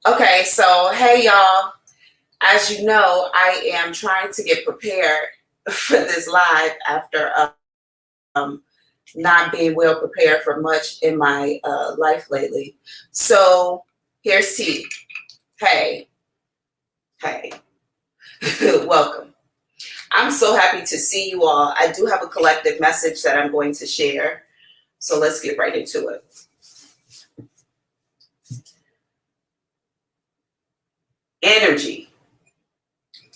Okay, so hey y'all. As you know, I am trying to get prepared for this live after um, not being well prepared for much in my life lately. So here's T. Hey, hey, welcome. I'm so happy to see you all. I do have a collective message that I'm going to share. So let's get right into it. Energy,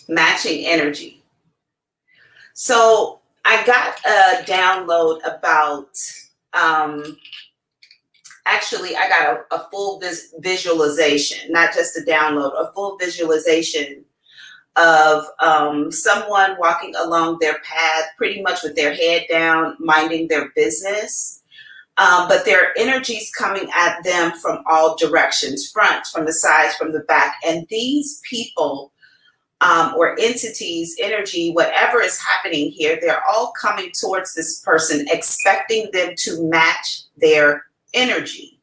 matching energy. So I got a download about, actually, I got a full visualization, not just a download, a full visualization of someone walking along their path, pretty much with their head down, minding their business. But there are energies coming at them from all directions, front, from the sides, from the back. And these people or entities, energy, whatever is happening here, they're all coming towards this person, expecting them to match their energy.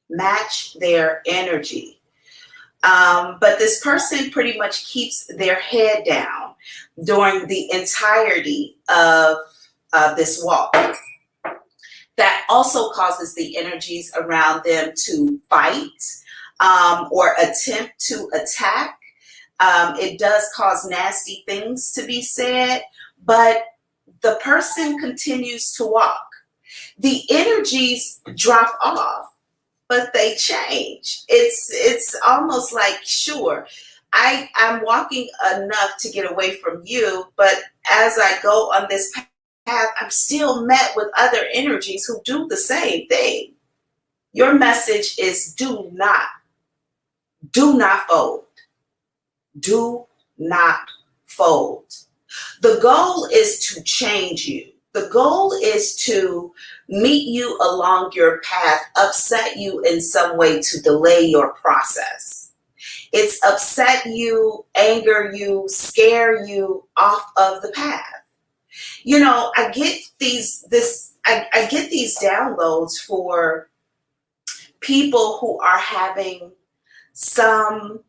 Match their energy. But this person pretty much keeps their head down during the entirety of this walk. That also causes the energies around them to fight or attempt to attack. It does cause nasty things to be said, but the person continues to walk. The energies drop off, but they change. It's almost like, sure, I'm walking enough to get away from you, but as I go on this path, I'm still met with other energies who do the same thing. Your message is do not fold. Do not fold. The goal is to change you. The goal is to meet you along your path, upset you in some way to delay your process. It's upset you, anger you, scare you off of the path. You know, I get these downloads for people who are having some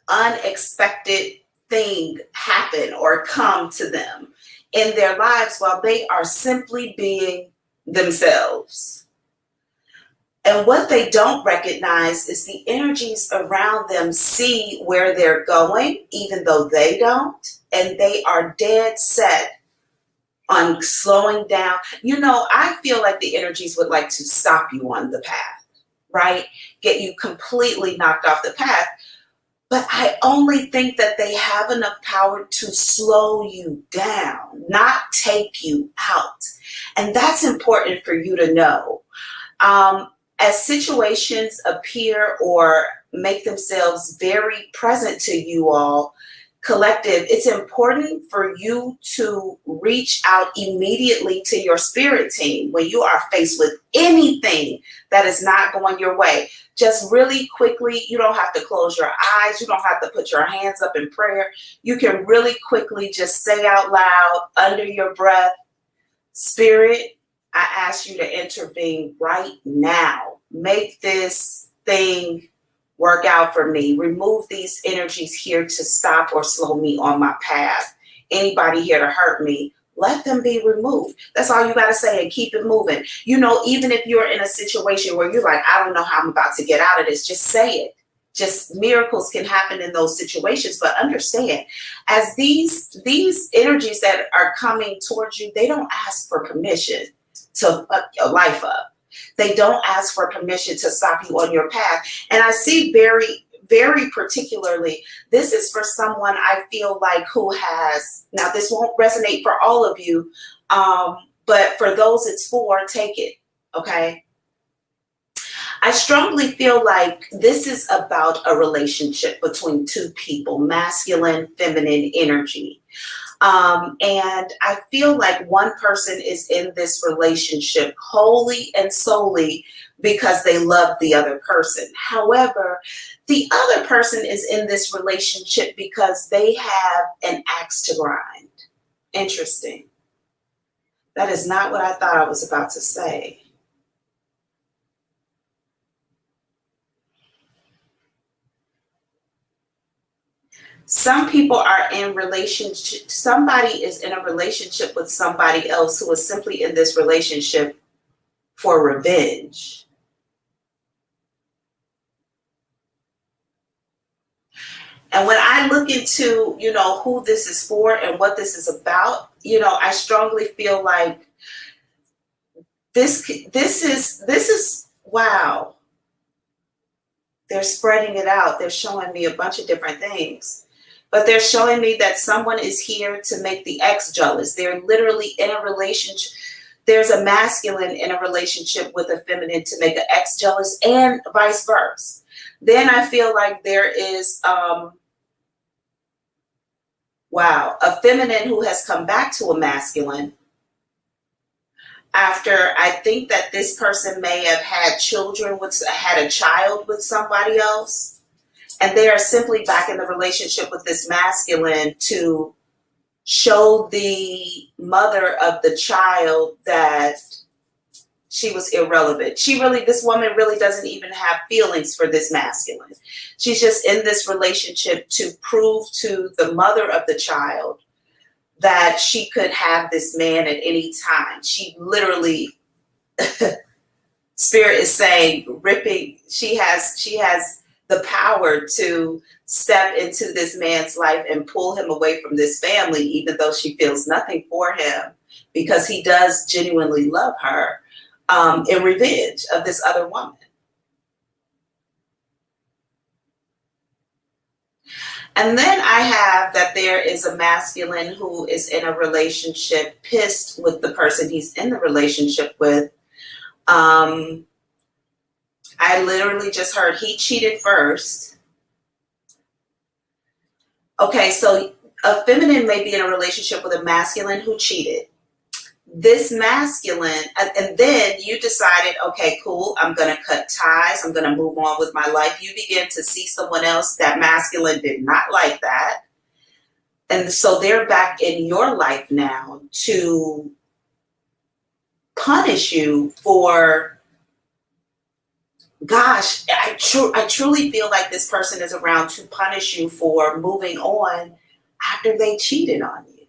unexpected thing happen or come to them in their lives while they are simply being themselves. And what they don't recognize is the energies around them see where they're going, even though they don't, and they are dead set on slowing down. You know, I feel like the energies would like to stop you on the path, right? Get you completely knocked off the path. But I only think that they have enough power to slow you down, not take you out. And that's important for you to know. As situations appear or make themselves very present to you all, collective, it's important for you to reach out immediately to your spirit team when you are faced with anything that is not going your way. Just really quickly, you don't have to close your eyes. You don't have to put your hands up in prayer. You can really quickly just say out loud under your breath, Spirit, I ask you to intervene right now. Make this thing work out for me. Remove these energies here to stop or slow me on my path. Anybody here to hurt me, let them be removed. That's all you got to say and keep it moving. You know, even if you're in a situation where you're like, I don't know how I'm about to get out of this, just say it. Just miracles can happen in those situations. But understand, as these energies that are coming towards you, they don't ask for permission to fuck your life up. They don't ask for permission to stop you on your path. And I see very, very particularly, this is for someone I feel like who has, now this won't resonate for all of you, but for those it's for, take it. Okay. I strongly feel like this is about a relationship between two people, masculine, feminine energy. And I feel like one person is in this relationship wholly and solely because they love the other person. However, the other person is in this relationship because they have an axe to grind. Interesting. That is not what I thought I was about to say. Some people are in relationship, somebody is in a relationship with somebody else who is simply in this relationship for revenge. And when I look into, who this is for and what this is about, I strongly feel like this is wow. They're spreading it out. They're showing me a bunch of different things. But they're showing me that someone is here to make the ex jealous. They're literally in a relationship. There's a masculine in a relationship with a feminine to make an ex jealous, and vice versa. Then I feel like there is, a feminine who has come back to a masculine after I think that this person may have had had a child with somebody else. And they are simply back in the relationship with this masculine to show the mother of the child that she was irrelevant. This woman really doesn't even have feelings for this masculine. She's just in this relationship to prove to the mother of the child that she could have this man at any time. She literally, Spirit is saying, she has the power to step into this man's life and pull him away from this family, even though she feels nothing for him, because he does genuinely love her, in revenge of this other woman. And then I have that there is a masculine who is in a relationship pissed with the person he's in the relationship with. I literally just heard he cheated first. Okay, so a feminine may be in a relationship with a masculine who cheated. This masculine, and then you decided, okay, cool, I'm going to cut ties. I'm going to move on with my life. You begin to see someone else. That masculine did not like that. And so they're back in your life now to punish you for, gosh, I truly feel like this person is around to punish you for moving on after they cheated on you.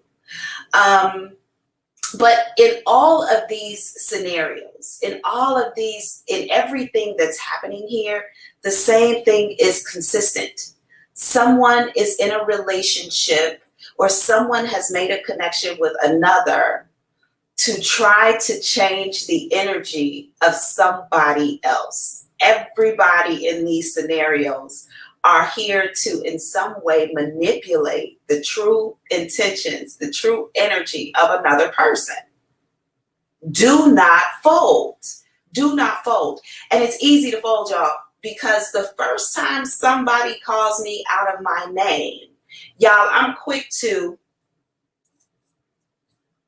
But in all of these scenarios, in everything that's happening here, the same thing is consistent. Someone is in a relationship or someone has made a connection with another to try to change the energy of somebody else. Everybody in these scenarios are here to in some way manipulate the true intentions, the true energy of another person. Do not fold. Do not fold. And it's easy to fold, y'all, because the first time somebody calls me out of my name, y'all, I'm quick to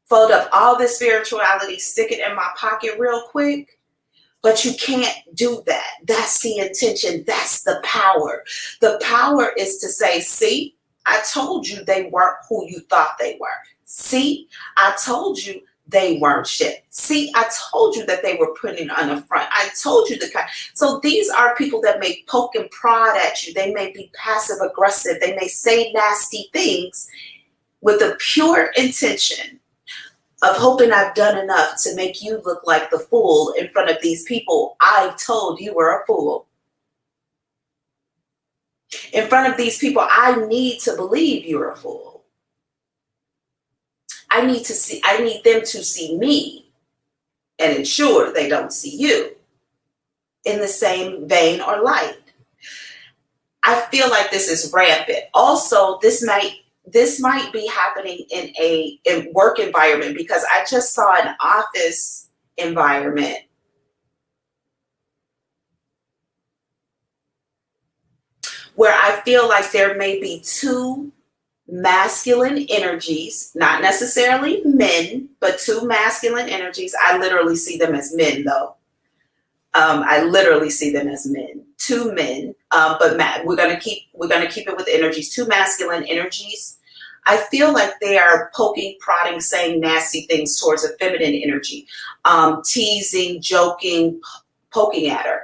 fold up all this spirituality, stick it in my pocket real quick. But you can't do that. That's the intention. That's the power. The power is to say, see, I told you they weren't who you thought they were. See, I told you they weren't shit. See, I told you that they were putting on the front. I told you so these are people that may poke and prod at you. They may be passive aggressive. They may say nasty things with a pure intention of hoping I've done enough to make you look like the fool in front of these people. I told you were a fool. In front of these people, I need to believe you're a fool. I need them to see me and ensure they don't see you in the same vein or light. I feel like this is rampant. Also, this might be happening in a work environment, because I just saw an office environment feel like there may be two masculine energies, not necessarily men, but two masculine energies. I literally see them as men, though. I literally see them as men, two men. But we're gonna keep it with energies, two masculine energies. I feel like they are poking, prodding, saying nasty things towards a feminine energy, teasing, joking, poking at her.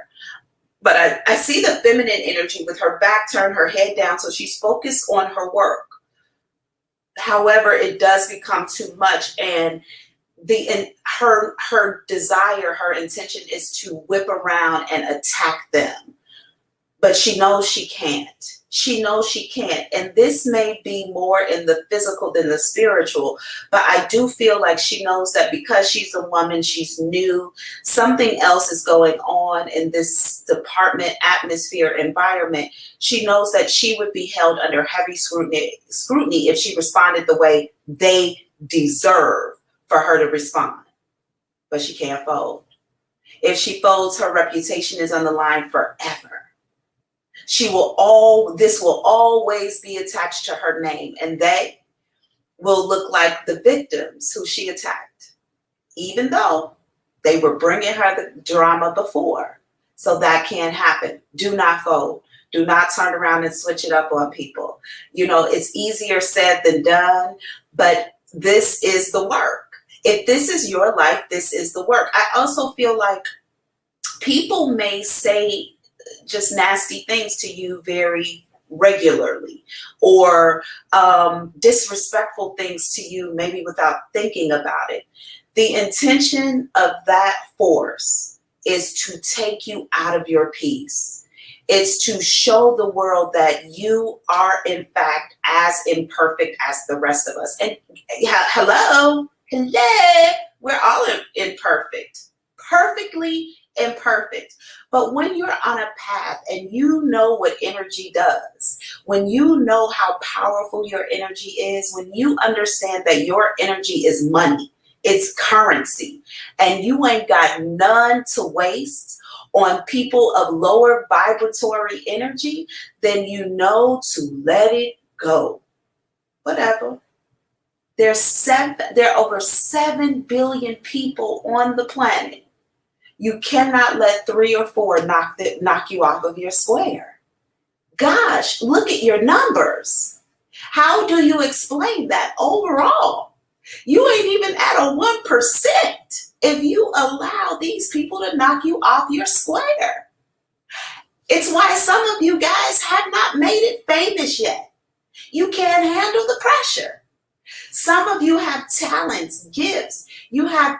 But I see the feminine energy with her back turned, her head down, so she's focused on her work. However, it does become too much, and her desire, her intention is to whip around and attack them. But she knows she can't. She knows she can't. And this may be more in the physical than the spiritual. But I do feel like she knows that because she's a woman, she's new, something else is going on in this department, atmosphere, environment. She knows that she would be held under heavy scrutiny if she responded the way they deserve for her to respond. But she can't fold. If she folds, her reputation is on the line forever. This will always be attached to her name, and they will look like the victims who she attacked, even though they were bringing her the drama before. So that can't happen. Do not fold. Do not turn around and switch it up on people. It's easier said than done, but this is the work. If this is your life, this is the work. I also feel like people may say just nasty things to you very regularly, or disrespectful things to you maybe without thinking about it. The intention of that force is to take you out of your peace. It's to show the world that you are in fact as imperfect as the rest of us. And hello, we're all imperfect, perfectly imperfect. But when you're on a path and you know what energy does, when you know how powerful your energy is, when you understand that your energy is money, it's currency, and you ain't got none to waste on people of lower vibratory energy, then you know to let it go. Whatever. There are over 7 billion people on the planet. You cannot let 3 or 4 knock you off of your square. Gosh, look at your numbers. How do you explain that overall? You ain't even at a 1% if you allow these people to knock you off your square. It's why some of you guys have not made it famous yet. You can't handle the pressure. Some of you have talents, gifts. You have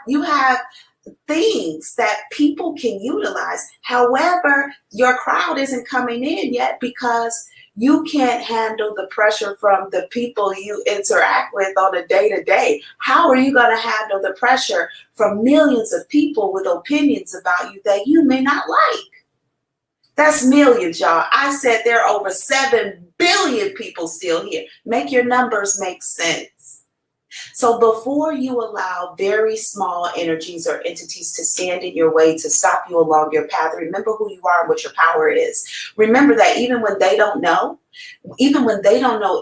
things that people can utilize. However, your crowd isn't coming in yet because you can't handle the pressure from the people you interact with on a day-to-day. How are you going to handle the pressure from millions of people with opinions about you that you may not like? That's millions, y'all. I said there are over 7 billion people still here. Make your numbers make sense. So before you allow very small energies or entities to stand in your way to stop you along your path, remember who you are and what your power is. Remember that even when they don't know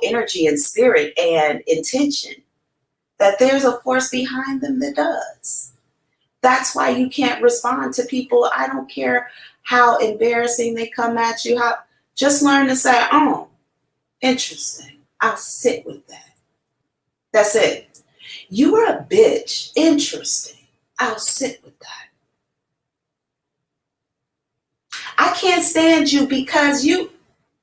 energy and spirit and intention, that there's a force behind them that does. That's why you can't respond to people. I don't care how embarrassing they come at you. Just learn to say, oh, interesting. I'll sit with that. That's it. You are a bitch. Interesting. I'll sit with that. I can't stand you because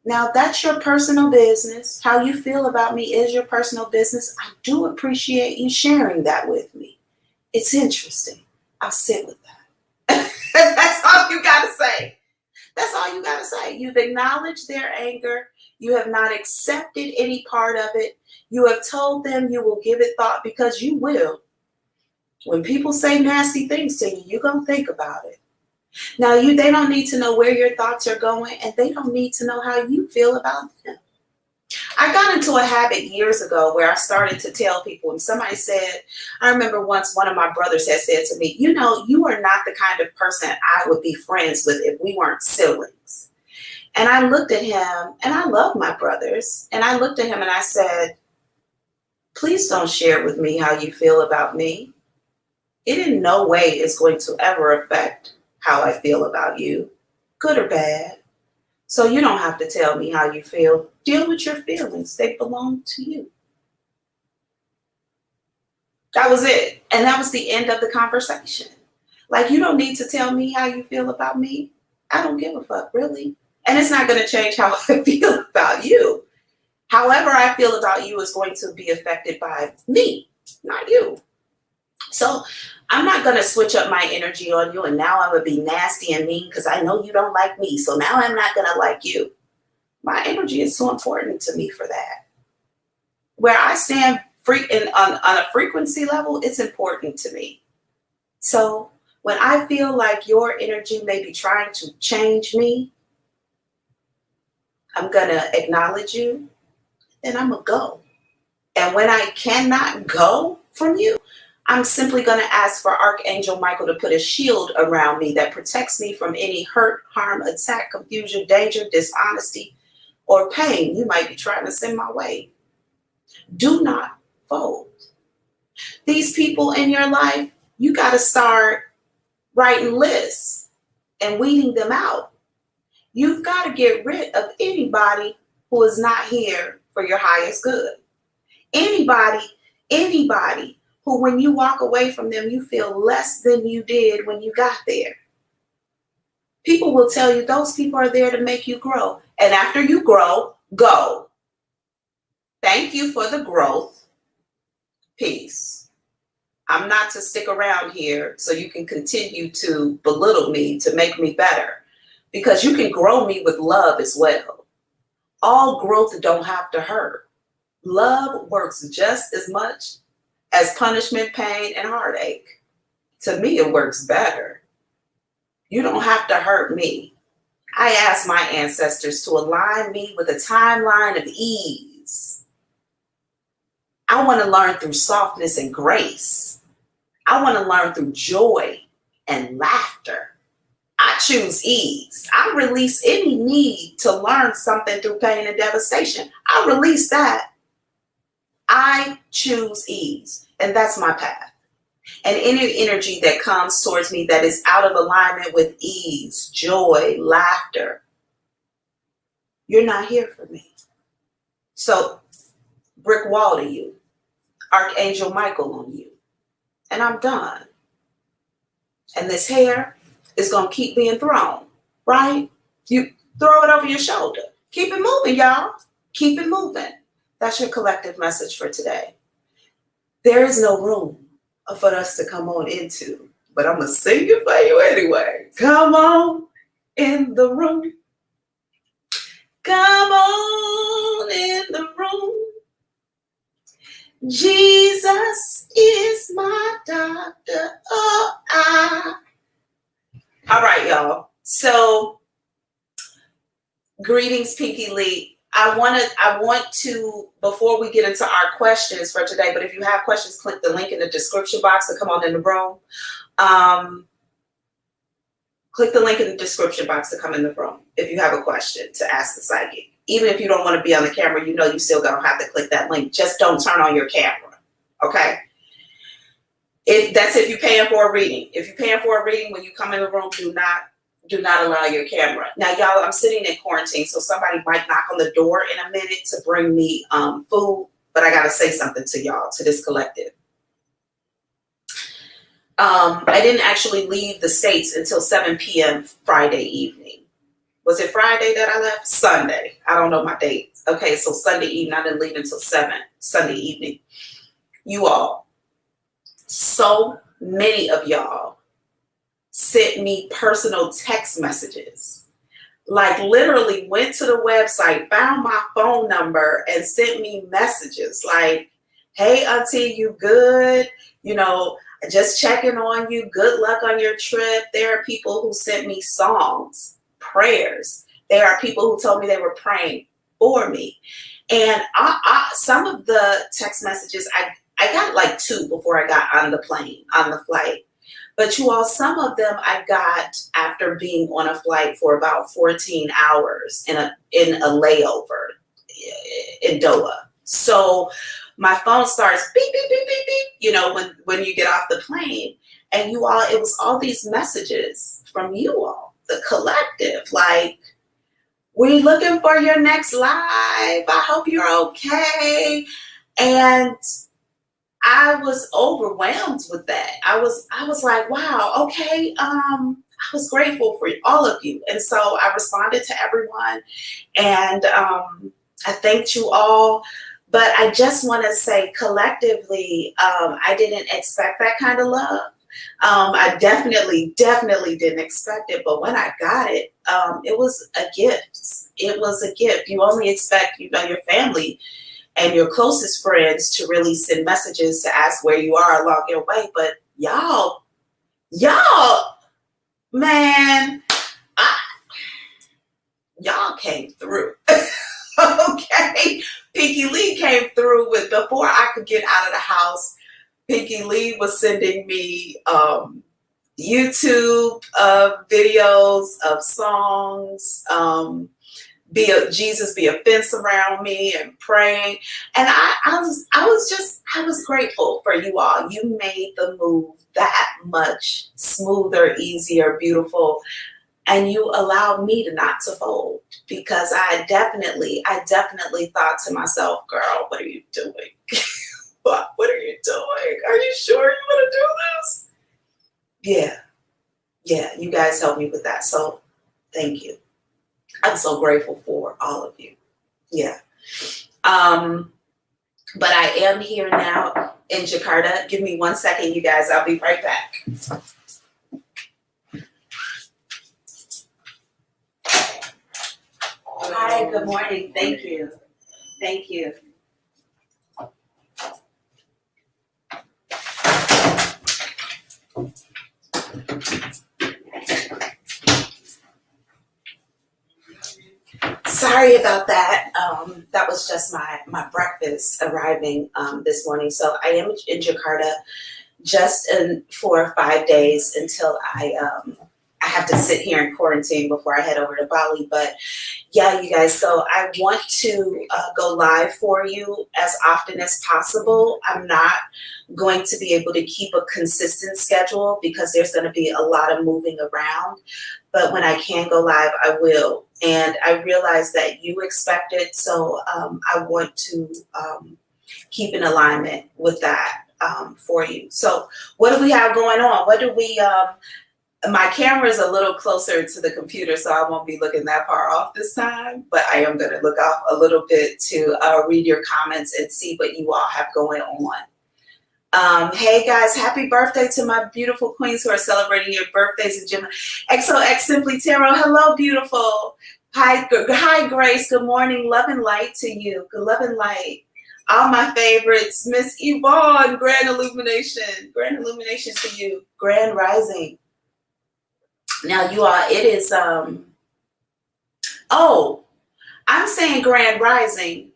now that's your personal business. How you feel about me is your personal business. I do appreciate you sharing that with me. It's interesting. I'll sit with that. That's all you got to say. That's all you got to say. You've acknowledged their anger. You have not accepted any part of it. You have told them you will give it thought, because you will. When people say nasty things to you, you're going to think about it. Now, they don't need to know where your thoughts are going, and they don't need to know how you feel about them. I got into a habit years ago where I started to tell people, and somebody said, I remember once one of my brothers had said to me, you are not the kind of person I would be friends with if we weren't siblings. And I looked at him, and I love my brothers. And I looked at him and I said, please don't share with me how you feel about me. It in no way is going to ever affect how I feel about you, good or bad. So you don't have to tell me how you feel. Deal with your feelings. They belong to you. That was it. And that was the end of the conversation. Like, you don't need to tell me how you feel about me. I don't give a fuck, really. And it's not going to change how I feel about you. However I feel about you is going to be affected by me, not you. So I'm not going to switch up my energy on you, and now I'm going to be nasty and mean because I know you don't like me. So now I'm not going to like you. My energy is so important to me for that. Where I stand on a frequency level, it's important to me. So when I feel like your energy may be trying to change me, I'm going to acknowledge you, and I'm going to go. And when I cannot go from you, I'm simply going to ask for Archangel Michael to put a shield around me that protects me from any hurt, harm, attack, confusion, danger, dishonesty, or pain you might be trying to send my way. Do not fold. These people in your life, you got to start writing lists and weeding them out. You've got to get rid of anybody who is not here for your highest good. Anybody who, when you walk away from them, you feel less than you did when you got there. People will tell you those people are there to make you grow. And after you grow, go. Thank you for the growth. Peace. I'm not to stick around here so you can continue to belittle me to make me better, because you can grow me with love as well. All growth don't have to hurt. Love works just as much as punishment, pain, and heartache. To me, it works better. You don't have to hurt me. I ask my ancestors to align me with a timeline of ease. I want to learn through softness and grace. I want to learn through joy and laughter. I choose ease. I release any need to learn something through pain and devastation. I release that. I choose ease, and that's my path. And any energy that comes towards me that is out of alignment with ease, joy, laughter, you're not here for me. So, brick wall to you, Archangel Michael on you, and I'm done. And this hair is going to keep being thrown, right? You throw it over your shoulder. Keep it moving, y'all. Keep it moving. That's your collective message for today. There is no room for us to come on into, but I'm going to sing it for you anyway. Come on in the room. Come on in the room. Jesus is my doctor. Oh, All right, y'all. So, greetings, Pinky Lee. I want to, before we get into our questions for today, but if you have questions, click the link in the description box to come on in the room. Click the link in the description box to come in the room if you have a question to ask the psychic. Even if you don't want to be on the camera, you know you still gonna have to click that link. Just don't turn on your camera, okay? If you're paying for a reading. If you're paying for a reading, when you come in the room, do not allow your camera. Now, y'all, I'm sitting in quarantine, so somebody might knock on the door in a minute to bring me food, but I gotta say something to y'all, to this collective. I didn't actually leave the States until 7 p.m. Friday evening. Was it Friday that I left? Sunday. I don't know my dates. Okay, so Sunday evening. I didn't leave until 7 Sunday evening. You all, so many of y'all sent me personal text messages. Like, literally went to the website, found my phone number, and sent me messages like, hey, Auntie, you good? You know, just checking on you. Good luck on your trip. There are people who sent me songs, prayers. There are people who told me they were praying for me. And some of the text messages, I got like 2 before I got on the plane, on the flight. But you all, some of them I got after being on a flight for about 14 hours in a layover in Doha. So my phone starts beep, beep, beep, beep, beep, you know, when you get off the plane. And you all, it was all these messages from you all, the collective, like, we're looking for your next live. I hope you're okay. And I was overwhelmed with that. I was like, wow, okay. I was grateful for all of you. And so I responded to everyone, and I thanked you all. But I just want to say collectively, I didn't expect that kind of love. I definitely didn't expect it. But when I got it, it was a gift. It was a gift. You only expect, you know, your family and your closest friends to really send messages to ask where you are along your way. But y'all, man, y'all came through. Okay. Pinky Lee came through with, before I could get out of the house, Pinky Lee was sending me YouTube videos of songs, Jesus be a fence around me, and praying. And I was grateful for you all. You made the move that much smoother, easier, beautiful. And you allowed me not to fold, because I definitely thought to myself, girl, what are you doing? What are you doing? Are you sure you want to do this? Yeah, you guys helped me with that. So thank you. I'm so grateful for all of you. Yeah. But I am here now in Jakarta. Give me 1 second, you guys. I'll be right back. Hi, good morning. Thank you. Thank you. Sorry about that. That was just my breakfast arriving this morning. So I am in Jakarta just for 5 days until I have to sit here in quarantine before I head over to Bali. But yeah, you guys, so I want to go live for you as often as possible. I'm not going to be able to keep a consistent schedule because there's going to be a lot of moving around. But when I can go live, I will. And I realize that you expect it, so I want to keep in alignment with that for you. So what do we have going on? What do we... my camera is a little closer to the computer, so I won't be looking that far off this time, but I am going to look off a little bit to read your comments and see what you all have going on. Hey guys, happy birthday to my beautiful queens who are celebrating your birthdays in Gemini. XOX Simply Tarot, hello beautiful. Hi Grace, good morning. Love and light to you. Good love and light. All my favorites, Miss Yvonne, grand illumination. Grand illumination to you. Grand rising. Now you all, it is, oh, I'm saying grand rising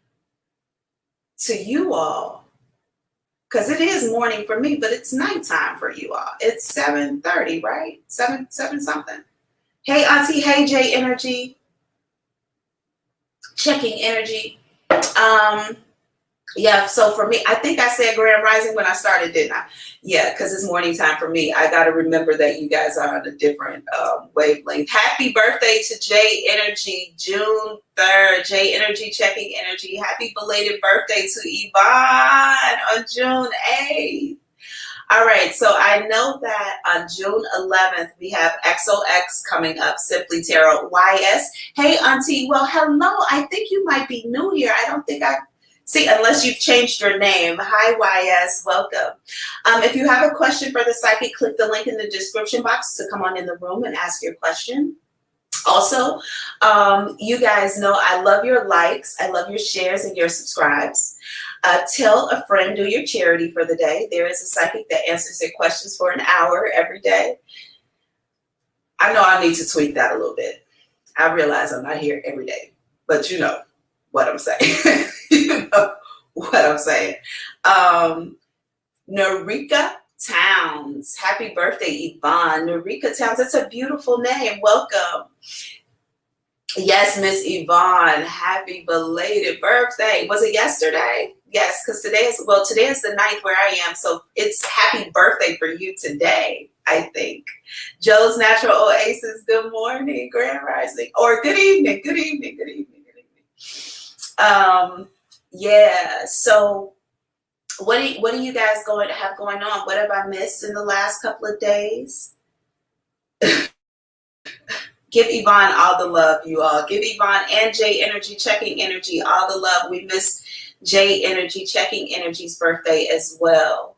to you all, because it is morning for me, but it's nighttime for you all. It's 7:30, right? 7 something. Hey Auntie, hey J Energy. Checking energy. Yeah, so for me, I think I said grand rising when I started, didn't I? Yeah, because it's morning time for me. I got to remember that you guys are on a different wavelength. Happy birthday to J Energy, June 3rd. J Energy, checking energy. Happy belated birthday to Yvonne on June 8th. All right, so I know that on June 11th, we have XOX coming up, Simply Tarot YS. Hey, Auntie, well, hello. I think you might be new here. I don't think see, unless you've changed your name. Hi, YS, welcome. If you have a question for the psychic, click the link in the description box to come on in the room and ask your question. Also, you guys know I love your likes, I love your shares and your subscribes. Tell a friend, do your charity for the day. There is a psychic that answers their questions for an hour every day. I know I need to tweak that a little bit. I realize I'm not here every day, but you know what I'm saying. You know what I'm saying. Narika, Towns. Happy birthday, Yvonne. Narika Towns. That's a beautiful name. Welcome. Yes, Miss Yvonne. Happy belated birthday. Was it yesterday? Yes, because today is the 9th where I am. So it's happy birthday for you today, I think. Joe's Natural Oasis. Good morning, Grand Rising. Or good evening. Good evening. Good evening. Good evening. Yeah. So what do you guys have going on? What have I missed in the last couple of days? Give Yvonne all the love, you all. Give Yvonne and J Energy Checking Energy all the love. We missed J Energy Checking Energy's birthday as well.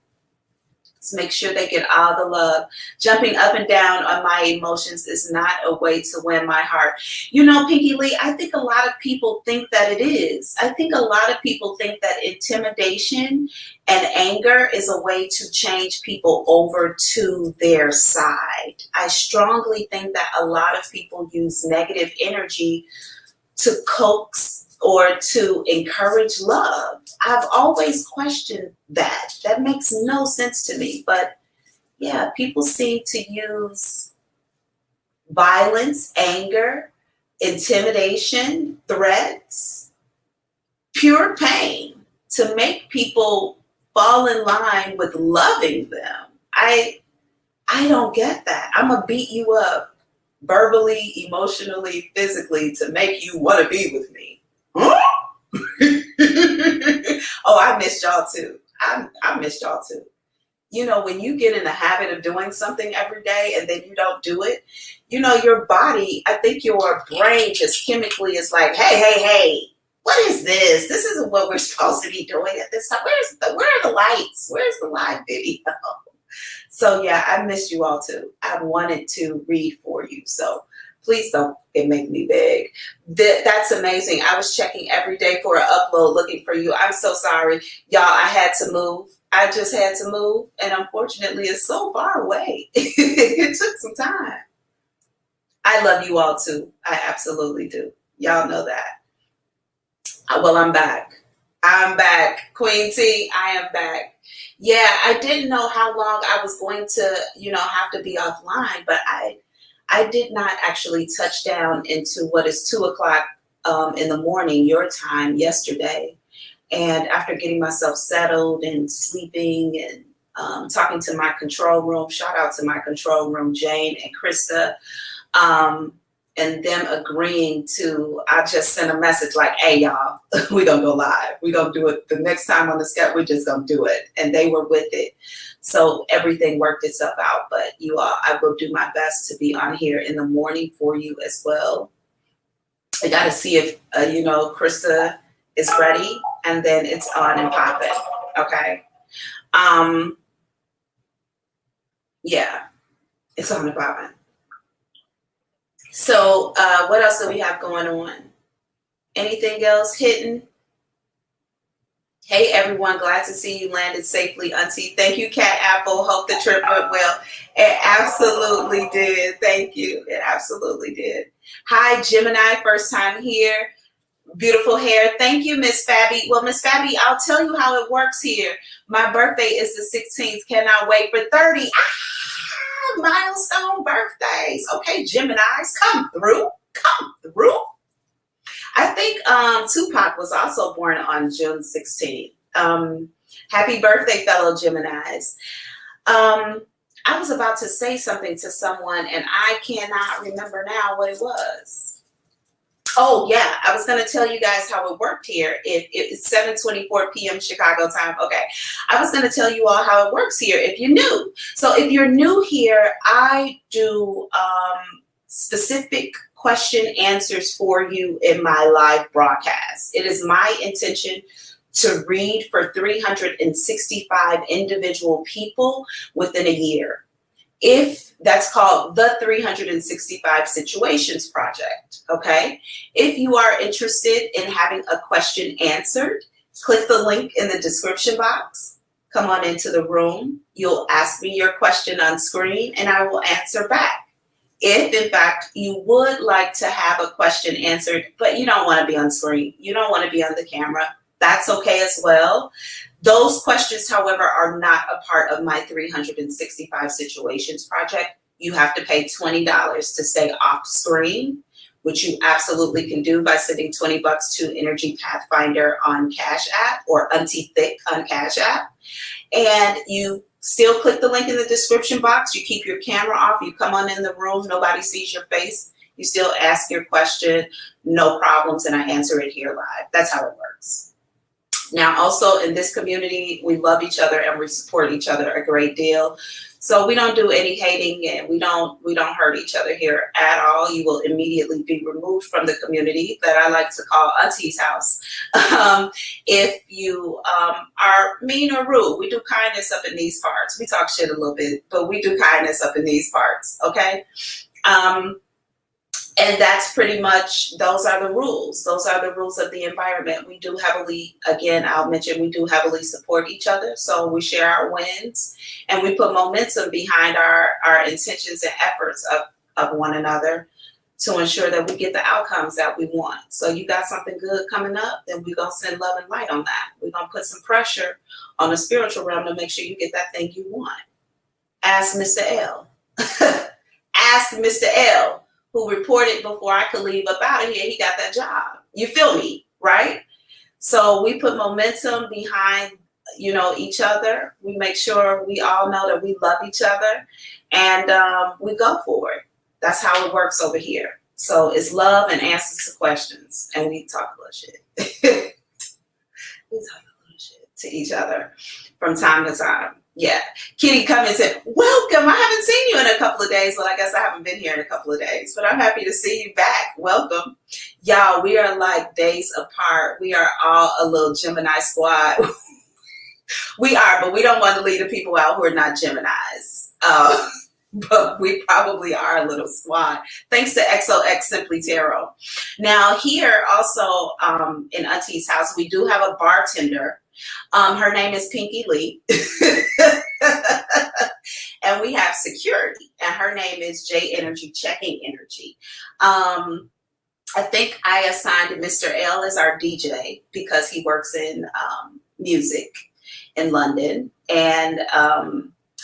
Let's make sure they get all the love. Jumping up and down on my emotions is not a way to win my heart. You know, Pinky Lee, I think a lot of people think that it is. I think a lot of people think that intimidation and anger is a way to change people over to their side. I strongly think that a lot of people use negative energy to coax or to encourage love. I've always questioned that. That makes no sense to me. But yeah, people seem to use violence, anger, intimidation, threats, pure pain to make people fall in line with loving them. I don't get that. I'm gonna beat you up verbally, emotionally, physically to make you want to be with me. Huh? Oh, I missed y'all too. I missed y'all too. You know, when you get in the habit of doing something every day and then you don't do it, you know, your body, I think your brain just chemically is like, hey, what is this? This isn't what we're supposed to be doing at this time. Where are the lights? Where's the live video? So yeah, I missed you all too. I wanted to read for you. So please don't make me beg. That's amazing. I was checking every day for an upload looking for you. I'm so sorry. Y'all, I had to move. I just had to move. And unfortunately, it's so far away. It took some time. I love you all too. I absolutely do. Y'all know that. Well, I'm back. I'm back. Queen T, I am back. Yeah, I didn't know how long I was going to, have to be offline, but I did not actually touch down into what is 2:00 in the morning, your time, yesterday. And after getting myself settled and sleeping and talking to my control room, shout out to my control room, Jane and Krista, and them agreeing to, I just sent a message like, hey, y'all, we're going to go live. We're going to do it the next time on the schedule. We're just going to do it. And they were with it. So everything worked itself out. But you all, I will do my best to be on here in the morning for you as well. I got to see if, Krista is ready. And then it's on and popping. Okay. Yeah, it's on and popping. So what else do we have going on? Anything else hitting? Hey, everyone. Glad to see you landed safely, Auntie. Thank you, Cat Apple. Hope the trip went well. It absolutely did. Thank you. It absolutely did. Hi, Gemini. First time here. Beautiful hair. Thank you, Miss Fabby. Well, Miss Fabby, I'll tell you how it works here. My birthday is the 16th. Cannot wait for 30. Milestone birthdays. Okay, Geminis, come through. Come through. I think Tupac was also born on June 16th. Happy birthday, fellow Geminis. I was about to say something to someone, and I cannot remember now what it was. Oh, yeah, I was going to tell you guys how it worked here. It's 7:24 p.m. Chicago time. Okay, I was going to tell you all how it works here if you're new. So if you're new here, I do specific question answers for you in my live broadcast. It is my intention to read for 365 individual people within a year. If that's called the 365 Situations Project, okay? If you are interested in having a question answered, click the link in the description box. Come on into the room. You'll ask me your question on screen and I will answer back. If, in fact, you would like to have a question answered, but you don't want to be on screen, you don't want to be on the camera, that's okay as well. Those questions, however, are not a part of my 365 situations project. You have to pay $20 to stay off screen, which you absolutely can do by sending $20 to Energy Pathfinder on Cash App or Auntie Thick on Cash App. And you still click the link in the description box. You keep your camera off. You come on in the room. Nobody sees your face. You still ask your question. No problems. And I answer it here live. That's how it works. Now, also in this community, we love each other and we support each other a great deal. So we don't do any hating and we don't hurt each other here at all. You will immediately be removed from the community that I like to call Auntie's house. If you are mean or rude, we do kindness up in these parts. We talk shit a little bit, but we do kindness up in these parts, okay? And that's pretty much, those are the rules. Those are the rules of the environment. We do heavily, again, I'll mention, we do heavily support each other. So we share our wins and we put momentum behind our intentions and efforts of one another to ensure that we get the outcomes that we want. So you got something good coming up, then we're going to send love and light on that. We're going to put some pressure on the spiritual realm to make sure you get that thing you want. Ask Mr. L. Ask Mr. L, who reported before I could leave up out of here, he got that job. You feel me, right? So we put momentum behind, each other. We make sure we all know that we love each other and we go for it. That's how it works over here. So it's love and answers to questions. And we talk a little shit. We talk a little shit to each other from time to time. Yeah. Kitty come and said, welcome. I haven't seen you in a couple of days. Well, I guess I haven't been here in a couple of days, but I'm happy to see you back. Welcome. Y'all, we are like days apart. We are all a little Gemini squad. We are, but we don't want to leave the people out who are not Geminis. But we probably are a little squad. Thanks to XOX Simply Tarot. Now here also in Auntie's house, we do have a bartender. Her name is Pinky Lee. And we have security. And her name is J Energy, Checking Energy. I think I assigned Mr. L as our DJ because he works in music in London. And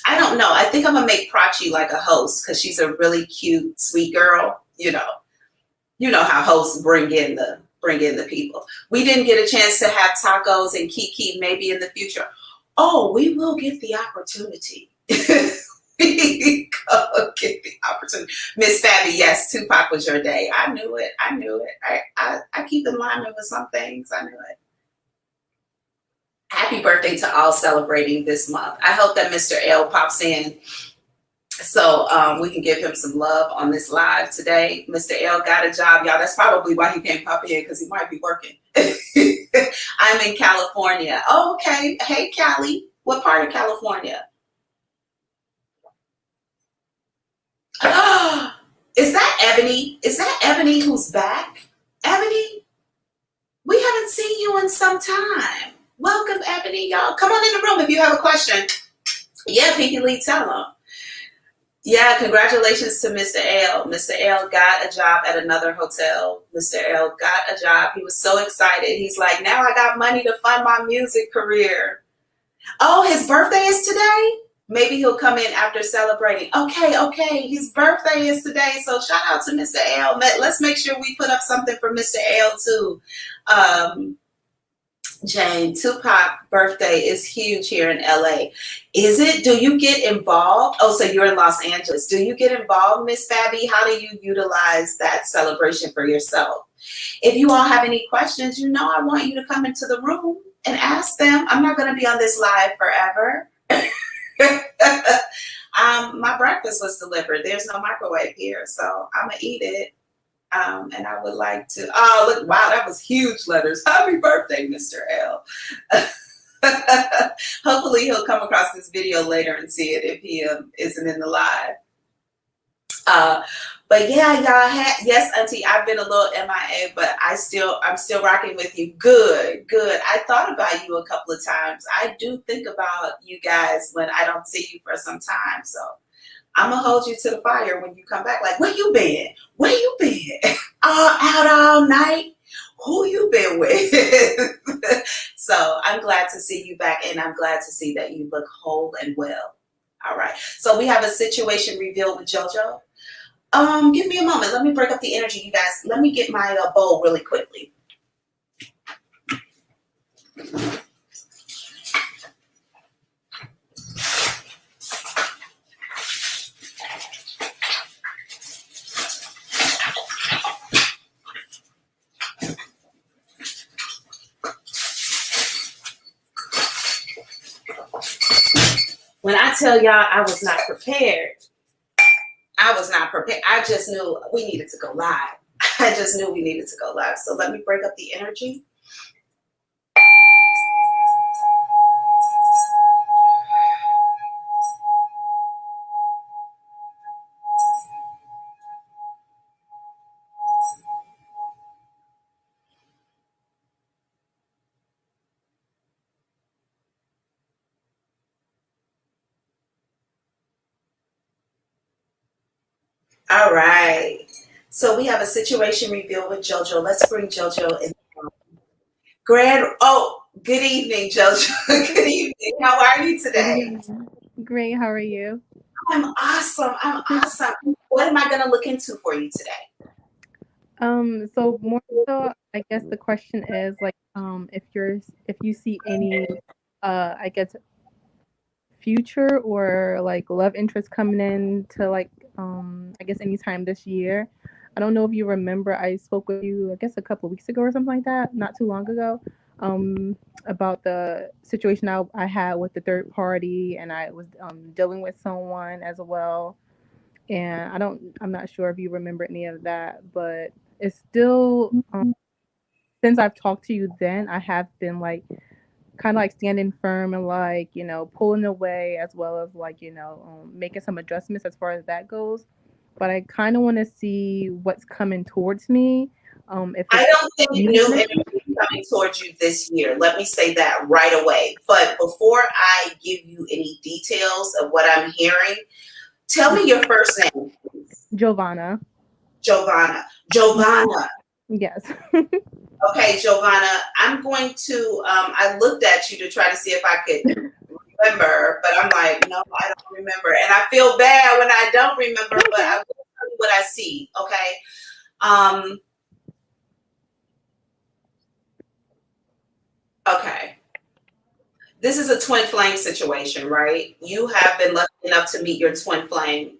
I don't know. I think I'm going to make Prachi like a host because she's a really cute, sweet girl. You know how hosts bring in the people. We didn't get a chance to have tacos and Kiki maybe in the future. Oh, we will get the opportunity. We go get the opportunity. Miss Fabby, yes, Tupac was your day. I knew it. I keep in alignment with some things. I knew it. Happy birthday to all celebrating this month. I hope that Mr. L pops in so we can give him some love on this live today. Mr. L got a job, y'all. That's probably why he can't pop in, because he might be working. I'm in California. Oh, okay. Hey, Cali. What part of California? Is that Ebony? Is that Ebony who's back? Ebony? We haven't seen you in some time. Welcome, Ebony, y'all. Come on in the room if you have a question. Yeah, Pinky Lee, tell them. Yeah, congratulations to Mr. L. Mr. L got a job at another hotel. Mr. L got a job. He was so excited. He's like, now I got money to fund my music career. Oh, his birthday is today? Maybe he'll come in after celebrating. Okay. His birthday is today. So shout out to Mr. L. Let's make sure we put up something for Mr. L too. Jane, Tupac birthday is huge here in LA. Is it? Do you get involved? Oh, so you're in Los Angeles. Do you get involved, Miss Fabby? How do you utilize that celebration for yourself? If you all have any questions, I want you to come into the room and ask them. I'm not going to be on this live forever. My breakfast was delivered. There's no microwave here, so I'm going to eat it. And I would like to, look, wow, that was huge letters. Happy birthday, Mr. L. Hopefully he'll come across this video later and see it if he isn't in the live. But yeah, y'all yes, Auntie, I've been a little MIA, but I'm still rocking with you. Good. I thought about you a couple of times. I do think about you guys when I don't see you for some time. So I'm going to hold you to the fire when you come back. Like, where you been? Out all night? who you been with? So I'm glad to see you back, and I'm glad to see that you look whole and well. All right. So we have a situation revealed with JoJo. Give me a moment. Let me break up the energy, you guys. Let me get my bowl really quickly. When I tell y'all I was not prepared, I was not prepared. I just knew we needed to go live. I just knew we needed to go live. So let me break up the energy. All right. So we have a situation revealed with JoJo. Let's bring JoJo in. Good evening, JoJo. Good evening. How are you today? Great. How are you? I'm awesome. I'm awesome. What am I going to look into for you today? So more so, I guess the question is like, if you see any, I guess future or like love interest coming in to like, I guess anytime this year. I don't know if you remember, I spoke with you, I guess a couple of weeks ago or something like that, not too long ago, about the situation I had with the third party, and I was dealing with someone as well. And I'm not sure if you remember any of that, but it's still, since I've talked to you then, I have been like kind of like standing firm and like, pulling away, as well as like, making some adjustments as far as that goes. But I kind of want to see what's coming towards me. If I it's don't think new movement. energy is coming towards you this year. Let me say that right away. But before I give you any details of what I'm hearing, tell me your first name, please. Giovanna. Giovanna. Giovanna. Yes. Okay, Giovanna, I'm going to, I looked at you to try to see if I could remember, but I'm like, no, I don't remember. And I feel bad when I don't remember, but I will tell you what I see, okay? Okay. This is a twin flame situation, right? You have been lucky enough to meet your twin flame.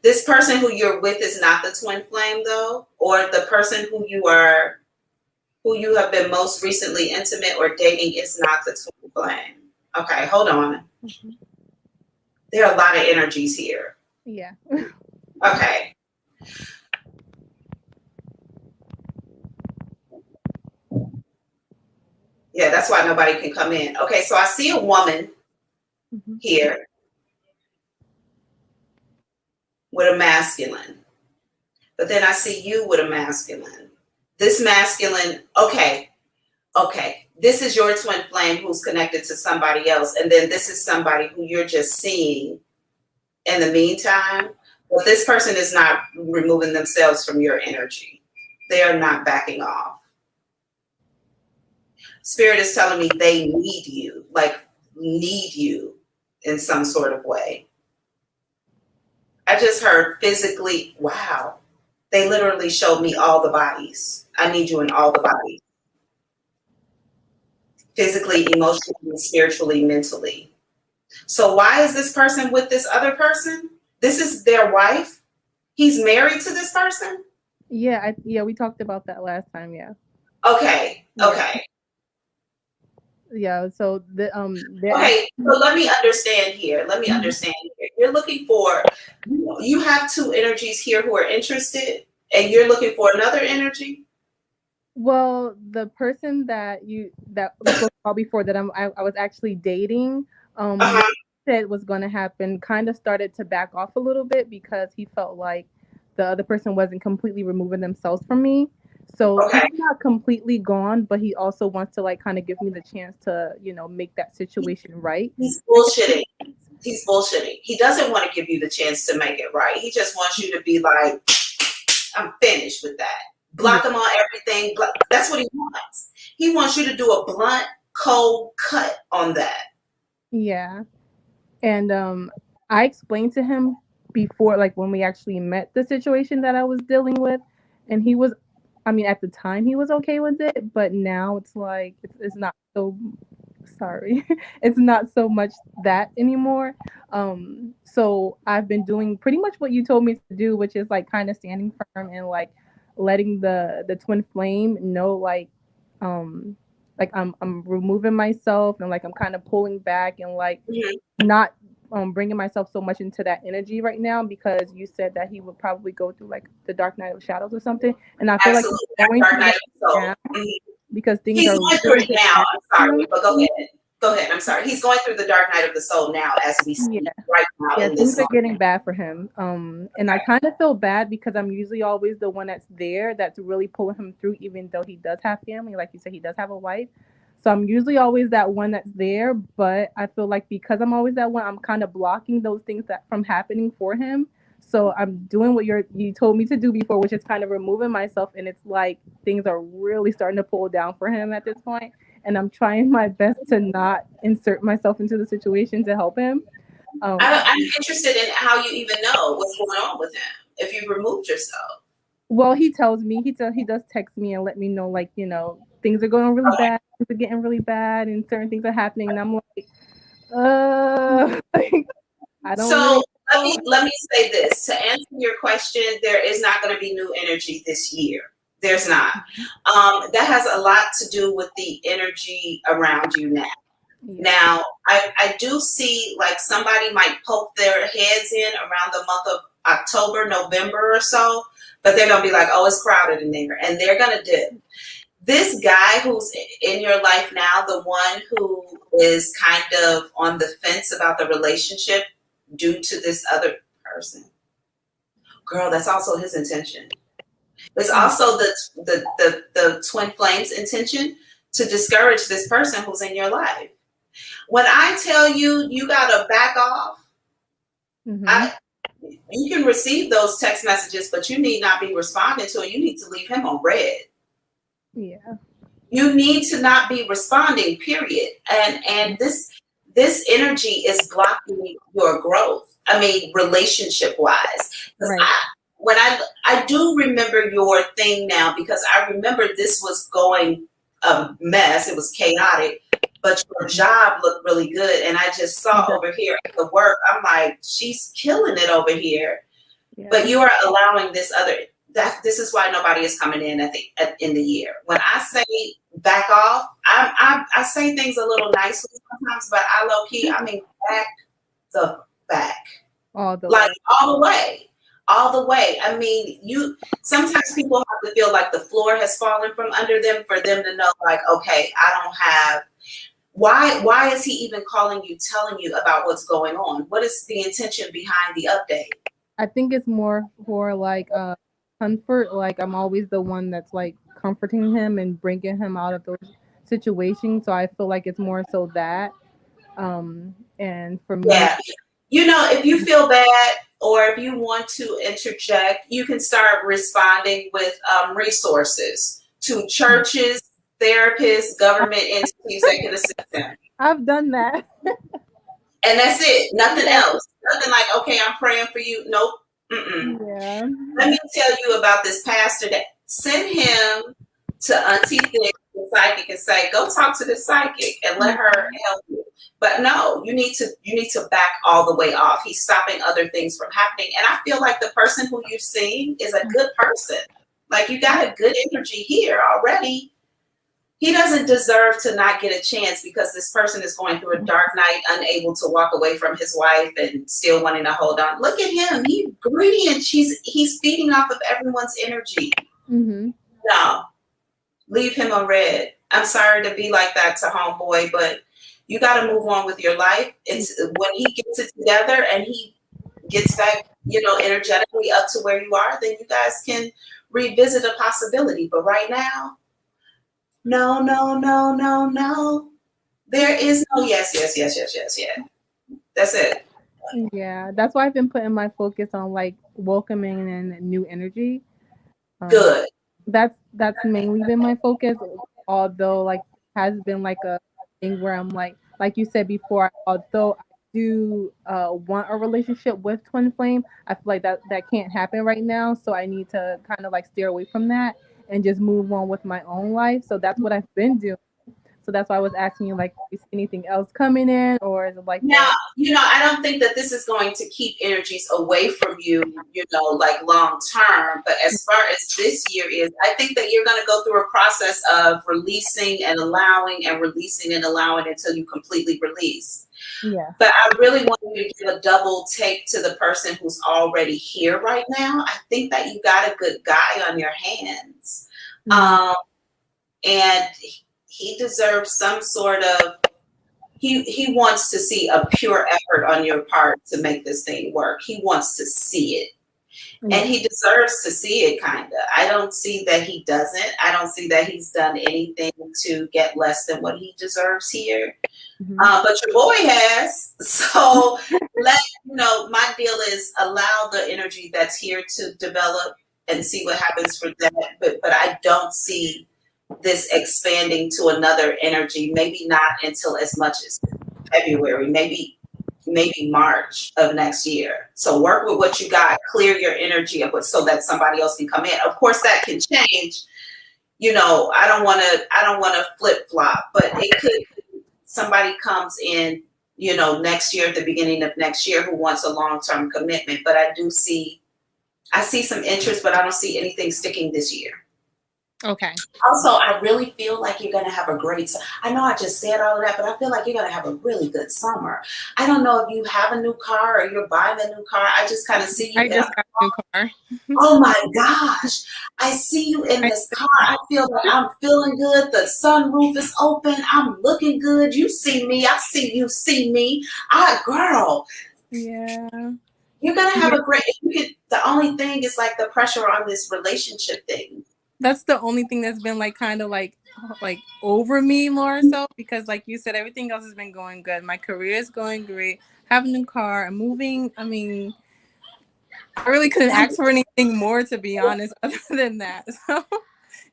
This person who you're with is not the twin flame, though, or the person who you have been most recently intimate or dating is not the twin flame. Okay, hold on. Mm-hmm. There are a lot of energies here. Yeah. Okay. Yeah, that's why nobody can come in. Okay, so I see a woman Mm-hmm. here with a masculine, but then I see you with a masculine. This masculine, okay, this is your twin flame who's connected to somebody else, and then this is somebody who you're just seeing in the meantime, but this person is not removing themselves from your energy. They are not backing off. Spirit is telling me they need you, like need you in some sort of way. I just heard physically, wow. They literally showed me all the bodies. I need you in all the bodies. Physically, emotionally, spiritually, mentally. So why is this person with this other person? This is their wife. He's married to this person. Yeah, we talked about that last time. Yeah. Okay. Yeah. Okay. Yeah. So Okay. So let me understand here. You're looking for. You have two energies here who are interested, and you're looking for another energy. Well, the person that we spoke about before that I was actually dating, what Uh-huh. he said was going to happen kind of started to back off a little bit because he felt like the other person wasn't completely removing themselves from me. So he's Okay. not completely gone, but he also wants to like kind of give me the chance to, make that situation right. He's bullshitting. He's bullshitting. He doesn't want to give you the chance to make it right. He just wants you to be like, I'm finished with that. block him on everything. That's what he wants. He wants you to do a blunt, cold cut on that. Yeah. And I explained to him before, like when we actually met, the situation that I was dealing with, and he was, I mean, at the time he was okay with it, but now it's like it's not so. Sorry, it's not so much that anymore. So I've been doing pretty much what you told me to do, which is like kind of standing firm and like letting the twin flame know, um, like I'm removing myself and like I'm kind of pulling back and like Mhm. not bringing myself so much into that energy right now, because you said that he would probably go through like the dark night of shadows or something, and I feel like Absolutely. he's going Dark through Night that of the Soul. now Mhm. because things He's are going through really it getting now. bad I'm for sorry, him. but go ahead. Go ahead. I'm sorry. He's going through the Dark Night of the Soul now as we Yeah. speak, right now Yeah, in things this are moment. getting bad for him. And I kind of feel bad because I'm usually always the one that's there, that's really pulling him through, even though he does have family. Like you said, he does have a wife. So I'm usually always that one that's there, but I feel like because I'm always that one, I'm kind of blocking those things that from happening for him. So I'm doing what you told me to do before, which is kind of removing myself, and it's like things are really starting to pull down for him at this point. And I'm trying my best to not insert myself into the situation to help him. I'm interested in how you even know what's going on with him if you've removed yourself. Well, he tells me, he does text me and let me know, like, things are going really Okay. bad, things are getting really bad, and certain things are happening, and I'm like, like, I don't So really know. let me say this. To answer your question, there is not going to be new energy this year. There's not. That has a lot to do with the energy around you now. Yeah. Now, I do see like somebody might poke their heads in around the month of October, November or so, but they're going to be like, oh, it's crowded in there. And they're going to dip. This guy who's in your life now, the one who is kind of on the fence about the relationship due to this other person, girl, that's also his intention. It's also the twin flames intention to discourage this person who's in your life. When I tell you, you gotta back off. Mm-hmm. You can receive those text messages, but you need not be responding to it. You need to leave him on red. Yeah. You need to not be responding, period. And this energy is blocking your growth. I mean, relationship wise. Right. When I do remember your thing now, because I remember this was going a mess. It was chaotic, but your job looked really good. And I just saw over here at the work, I'm like, she's killing it over here. Yeah. But you are allowing this is why nobody is coming in in the year. When I say back off, I say things a little nicely sometimes, but I low key, I mean back the back. All the Like way. all the way. All the way. I mean, sometimes people have to feel like the floor has fallen from under them for them to know, like, okay, I don't have why is he even calling you, telling you about what's going on? What is the intention behind the update? I think it's more for like comfort. Like I'm always the one that's like comforting him and bringing him out of those situations. So I feel like it's more so that. And for me, Yeah. If you feel bad or if you want to interject, you can start responding with resources to churches, therapists, government entities that can assist them. I've done that. And that's it. Nothing else. Nothing like, okay, I'm praying for you. Nope. Mm-mm. Yeah. Let me tell you about this pastor that send him to Auntie Thick the Psychic and say, go talk to the psychic and let her help you. But no, you need to back all the way off. He's stopping other things from happening. And I feel like the person who you've seen is a good person. Like you got a good energy here already. He doesn't deserve to not get a chance because this person is going through a dark night, unable to walk away from his wife and still wanting to hold on. Look at him. He's greedy and he's feeding off of everyone's energy. Mm-hmm. No, leave him on red. I'm sorry to be like that to homeboy, but you got to move on with your life. It's when he gets it together and he gets back, energetically up to where you are, then you guys can revisit a possibility. But right now, no, no, no, no, no. There is no yes, yes, yes, yes, yes, yeah. That's it. Yeah, that's why I've been putting my focus on like welcoming in new energy. Good. that's mainly been my focus. Although like has been like a thing where I'm like you said before, although I do want a relationship with twin flame, I feel like that can't happen right now. So I need to kind of like steer away from that and just move on with my own life. So that's what I've been doing. So that's why I was asking you, like, is anything else coming in, or is it like Now, the I don't think that this is going to keep energies away from you, like long term. But as far as this year is, I think that you're going to go through a process of releasing and allowing and releasing and allowing until you completely release. yeah? But I really want you to give a double take to the person who's already here right now. I think that you got a good guy on your hands. Mhm. And he deserves some sort of, he wants to see a pure effort on your part to make this thing work. He wants to see it. Yeah. And he deserves to see it, kind of. I don't see that he doesn't. I don't see that he's done anything to get less than what he deserves here. Mhm. But your boy has. So my deal is allow the energy that's here to develop and see what happens for that. But I don't see this expanding to another energy, maybe not until as much as February, maybe March of next year. So work with what you got, clear your energy of it so that somebody else can come in. Of course that can change. I don't want to flip flop, but it could, somebody comes in, next year, at the beginning of next year, who wants a long-term commitment. But I see some interest, but I don't see anything sticking this year. Okay. Also, I really feel like you're going to have a great, I know I just said all of that, but I feel like you're going to have a really good summer. I don't know if you have a new car or you're buying a new car. I just kind of see you. I just got a new car. Oh my gosh. I see you in this car. I feel like I'm feeling good. The sunroof is open. I'm looking good. You see me. I see you see me. Girl, Yeah. you're going to have a great, the only thing is like the pressure on this relationship thing. That's the only thing that's been like kind of like over me more so, because like you said, everything else has been going good. My career is going great. Have a new car. I'm moving. I mean, I really couldn't ask for anything more, to be honest, other than that. So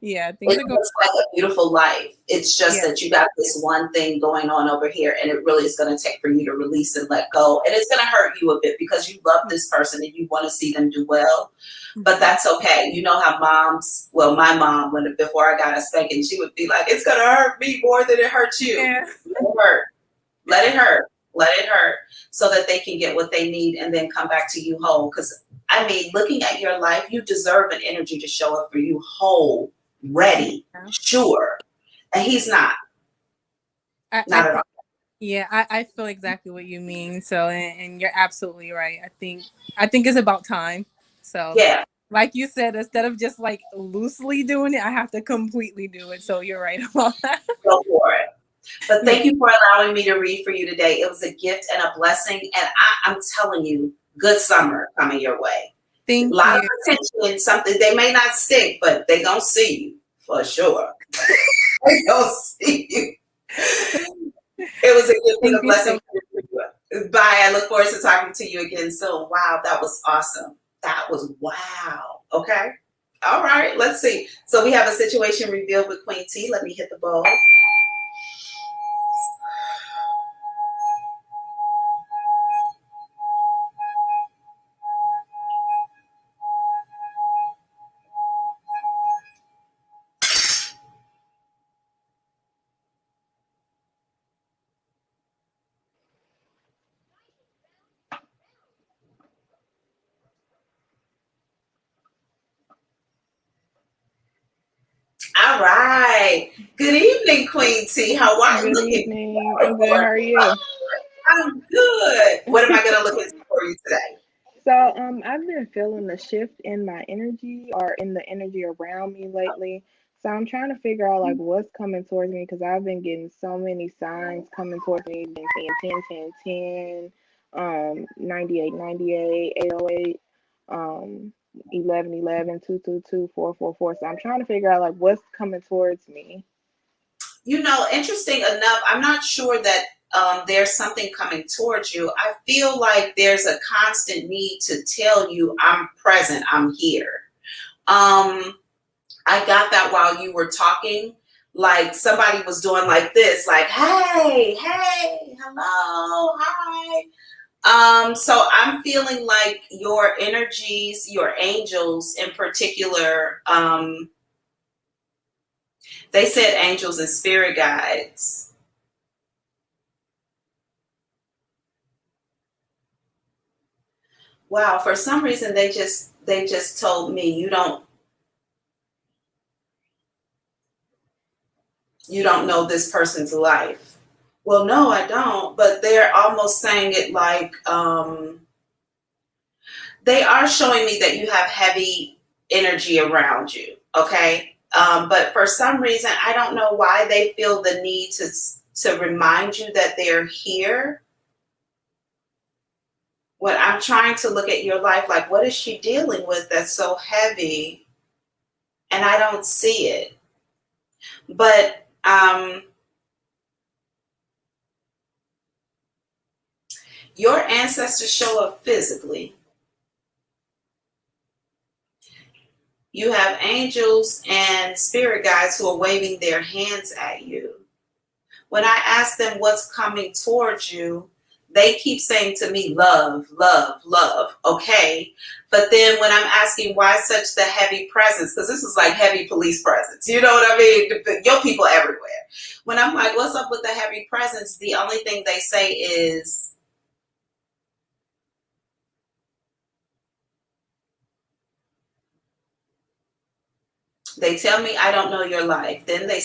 yeah, things It are going. looks like a beautiful life. It's just Yeah. that you got this one thing going on over here, and it really is going to take for you to release and let go. And it's going to hurt you a bit because you love this person and you want to see them do well. But that's okay. You know how my mom, before I got a spanking, she would be like, it's going to hurt me more than it hurts you. Yeah. Let it hurt. Let it hurt. Let it hurt so that they can get what they need and then come back to you whole. Because, looking at your life, you deserve an energy to show up for you whole, ready, sure. And he's not. Not at all. Yeah, I feel exactly what you mean. So, and you're absolutely right. I think it's about time. So, Yeah. like you said, instead of just like loosely doing it, I have to completely do it. So you're right about that. Go for it. But thank you for allowing me to read for you today. It was a gift and a blessing. And I'm telling you, good summer coming your way. Thank A lot you. of potential in something. They may not stick, but they gonna see you for sure. They gonna see you. It was a gift and a blessing. Bye. I look forward to talking to you again soon. Wow, that was awesome. That was wow. Okay. All right. Let's see. So we have a situation revealed with Queen T. Let me hit the bowl. All right. Good evening, Queen T. How are you? Good evening. I'm good. How are you? I'm good. What am I going to look into for you today? So, I've been feeling the shift in my energy or in the energy around me lately. So I'm trying to figure out like what's coming towards me because I've been getting so many signs coming towards me. Been seeing 10, 10, 10, 98, 98, 808, 11, 11, 2, 2, 2, 4, 4, 4. So I'm trying to figure out like what's coming towards me. Interesting enough, I'm not sure that there's something coming towards you. I feel like there's a constant need to tell you, I'm present, I'm here. I got that while you were talking, like somebody was doing like this, like, hey, hey, hello, hi. So I'm feeling like your energies, your angels in particular, they said angels and spirit guides. Wow, for some reason they just told me you don't know this person's life. Well, no, I don't, but they're almost saying it like they are showing me that you have heavy energy around you, okay? But for some reason, I don't know why they feel the need to remind you that they're here. When I'm trying to look at your life, like, what is she dealing with that's so heavy? And I don't see it. But your ancestors show up physically. You have angels and spirit guides who are waving their hands at you. When I ask them what's coming towards you, they keep saying to me, love, love, love. Okay. But then when I'm asking why such the heavy presence, because this is like heavy police presence, you know what I mean? Your people everywhere. When I'm like, what's up with the heavy presence? The only thing they say is, they tell me I don't know your life. Then they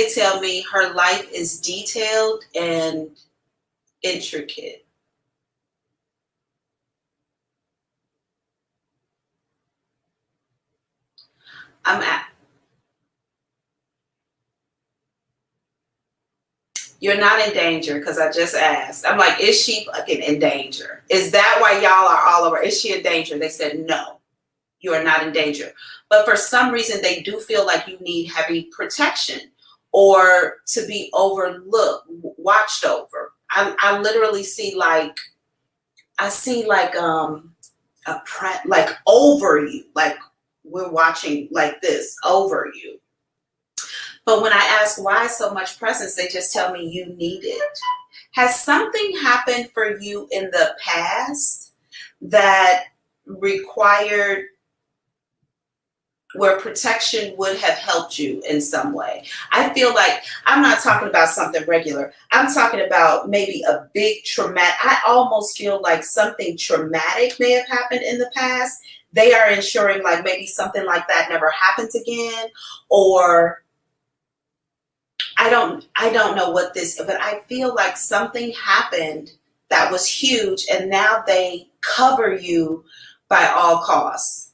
tell me her life is detailed and intricate. I'm at, you're not in danger because I just asked. I'm like, is she fucking in danger? Is that why y'all are all over? Is she in danger? They said, no, you are not in danger. But for some reason, they do feel like you need heavy protection or to be overlooked, watched over. I literally see like, like over you, like we're watching like this over you. But when I ask why so much presence, they just tell me you need it. Has something happened for you in the past that required where protection would have helped you in some way? I feel like I'm not talking about something regular. I'm talking about maybe a big traumatic. I almost feel like something traumatic may have happened in the past. They are ensuring like maybe something like that never happens again, or I don't know what this, but I feel like something happened that was huge and now they cover you by all costs.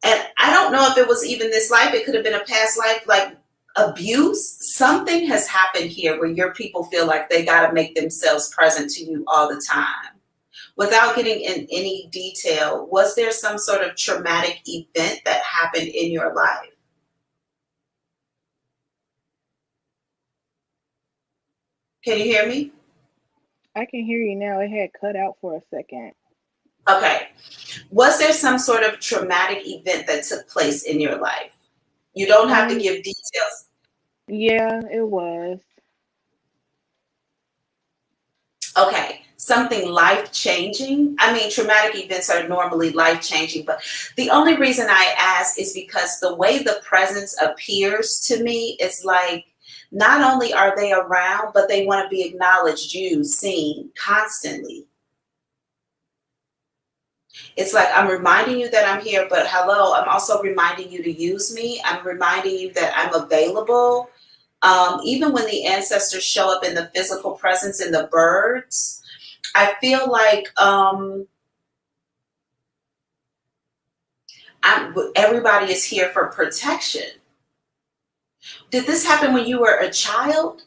And I don't know if it was even this life, it could have been a past life, like abuse. Something has happened here where your people feel like they got to make themselves present to you all the time. Without getting in any detail, was there some sort of traumatic event that happened in your life? Can you hear me? I can hear you now. It had cut out for a second. Okay. Was there some sort of traumatic event that took place in your life? You don't have to give details. Yeah, it was. Okay. Something life-changing? I mean, traumatic events are normally life-changing, but the only reason I ask is because the way the presence appears to me is like, not only are they around, but they want to be acknowledged, used, seen constantly. It's like, I'm reminding you that I'm here, but hello, I'm also reminding you to use me. I'm reminding you that I'm available. Even when the ancestors show up in the physical presence in the birds, I feel like everybody is here for protection. Did this happen when you were a child?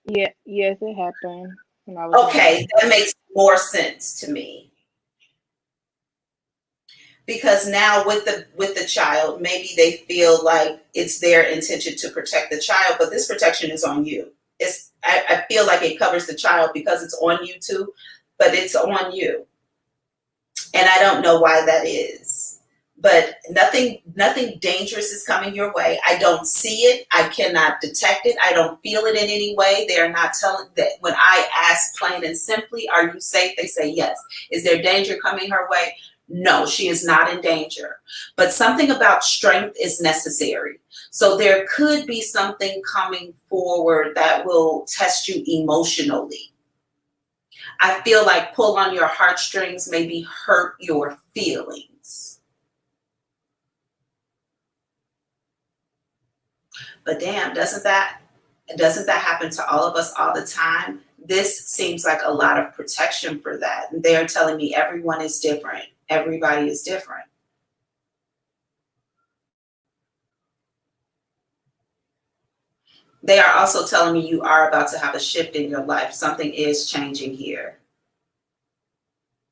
Yeah, yes, it happened when I was Okay, young. that makes more sense to me. Because now with the child, maybe they feel like it's their intention to protect the child, but this protection is on you. I feel like it covers the child because it's on you too, but it's on you. And I don't know why that is. but nothing dangerous is coming your way. I don't see it. I cannot detect it. I don't feel it in any way. They are not telling that. When I ask plain and simply, are you safe? They say yes. Is there danger coming her way? No, she is not in danger. But something about strength is necessary. So there could be something coming forward that will test you emotionally. I feel like pull on your heartstrings, maybe hurt your feelings. But damn, doesn't that happen to all of us all the time? This seems like a lot of protection for that. And they're telling me everyone is different. Everybody is different. They are also telling me you are about to have a shift in your life. Something is changing here.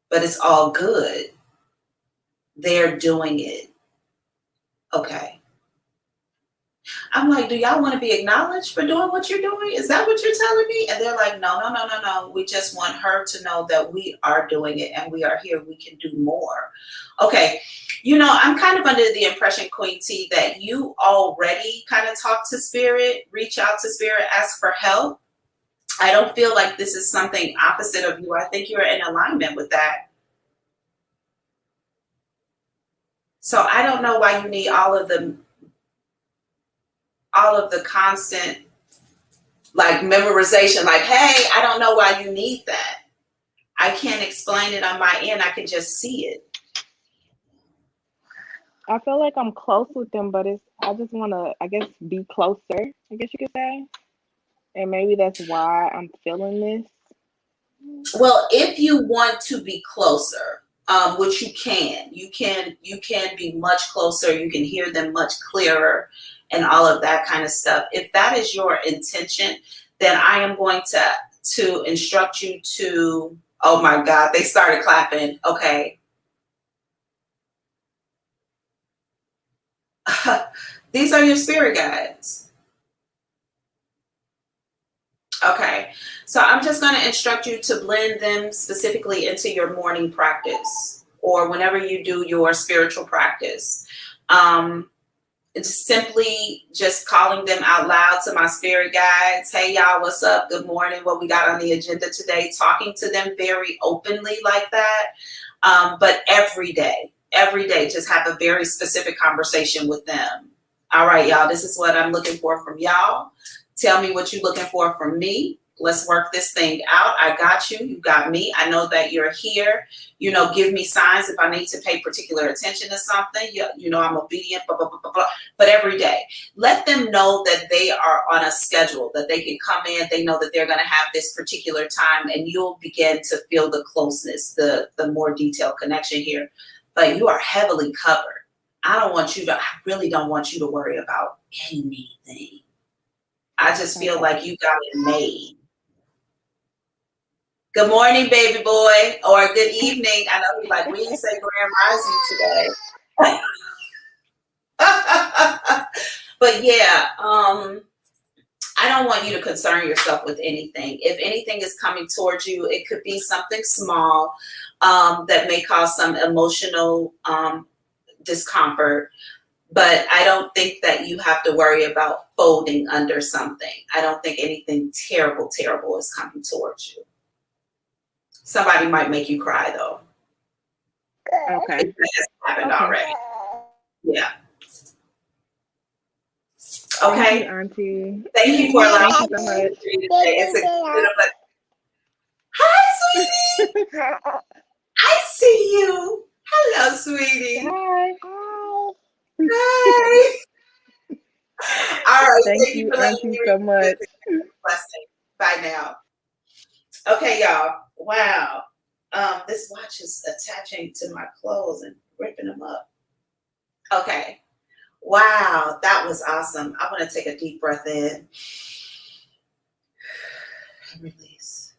But it's all good. They're doing it. Okay. I'm like, do y'all want to be acknowledged for doing what you're doing? Is that what you're telling me? And they're like, no. We just want her to know that we are doing it and we are here. We can do more. Okay. I'm kind of under the impression, Queen T, that you already kind of talk to spirit, reach out to spirit, ask for help. I don't feel like this is something opposite of you. I think you're in alignment with that. So I don't know why you need all of the constant like memorization, like, hey, I don't know why you need that. I can't explain it on my end. I can just see it. I feel like I'm close with them, but I just want to, I guess, be closer, I guess you could say. And maybe that's why I'm feeling this. Well, if you want to be closer, which you can be much closer. You can hear them much clearer and all of that kind of stuff. If that is your intention, then I am going to instruct you to, oh my God, they started clapping. Okay. These are your spirit guides. Okay. So I'm just going to instruct you to blend them specifically into your morning practice or whenever you do your spiritual practice. It's simply just calling them out loud to my spirit guides. Hey, y'all, what's up? Good morning. What we got on the agenda today? Talking to them very openly like that. But every day, just have a very specific conversation with them. All right, y'all, this is what I'm looking for from y'all. Tell me what you're looking for from me. Let's work this thing out. I got you. You got me. I know that you're here. Give me signs if I need to pay particular attention to something. I'm obedient, blah, blah, blah, blah, blah. But every day, let them know that they are on a schedule, that they can come in. They know that they're going to have this particular time, and you'll begin to feel the closeness, the more detailed connection here. But you are heavily covered. I really don't want you to worry about anything. I just feel like you got it made. Good morning, baby boy, or good evening. I know he's like, we didn't say Grand Rising today. But yeah, I don't want you to concern yourself with anything. If anything is coming towards you, it could be something small that may cause some emotional discomfort. But I don't think that you have to worry about folding under something. I don't think anything terrible is coming towards you. Somebody might make you cry, though. Okay. It has happened already. Yeah. Okay. Thank you, Auntie. Thank you for allowing me so much. Hi, sweetie. I see you. Hello, sweetie. Hi. Hi. All right. Thank you, Auntie, so much. Bye now. Okay, y'all. Wow. This watch is attaching to my clothes and ripping them up. Okay. Wow, that was awesome. I want to take a deep breath in and release.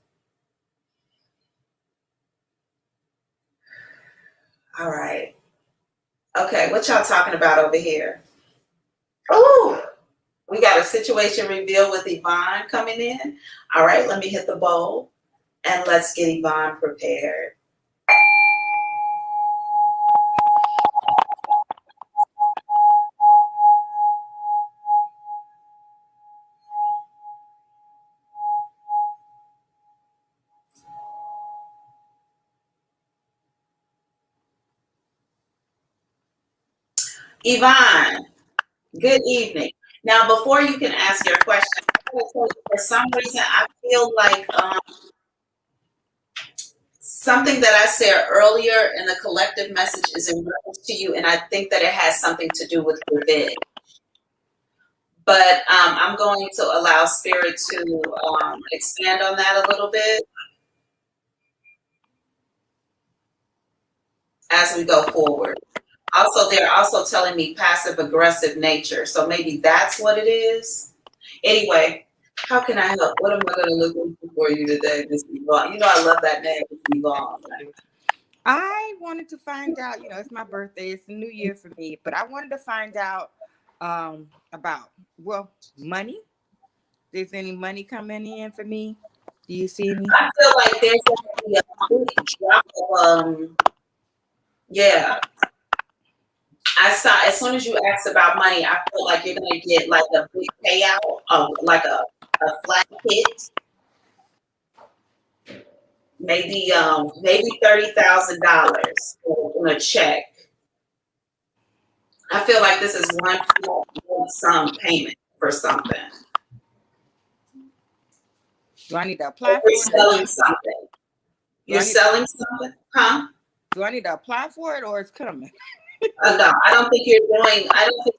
All right. Okay, what y'all talking about over here? Oh, we got a situation reveal with Yvonne coming in. All right, let me hit the bowl and let's get Yvonne prepared. Yvonne, good evening. Now, before you can ask your question, for some reason, I feel like something that I said earlier in the collective message is in reference to you, and I think that it has something to do with revenge. But I'm going to allow Spirit to expand on that a little bit as we go forward. Also, they're also telling me passive aggressive nature, so maybe that's what it is. Anyway, how can I help? What am I going to look into for you today, Miss Yvonne? You know I love that name, Miss Yvonne. I wanted to find out, it's my birthday, it's a new year for me, but I wanted to find out about, well, money. Is any money coming in for me? Do you see any? I feel like there's going to be a big drop of, yeah. I saw, as soon as you asked about money, I feel like you're going to get like a big payout, like a flat hit. Maybe $30,000 on a check. I feel like this is one sum payment for something. Do I need to apply for You're it? selling something. You're selling something, huh? Do I need to apply for it or it's coming? No, I don't think you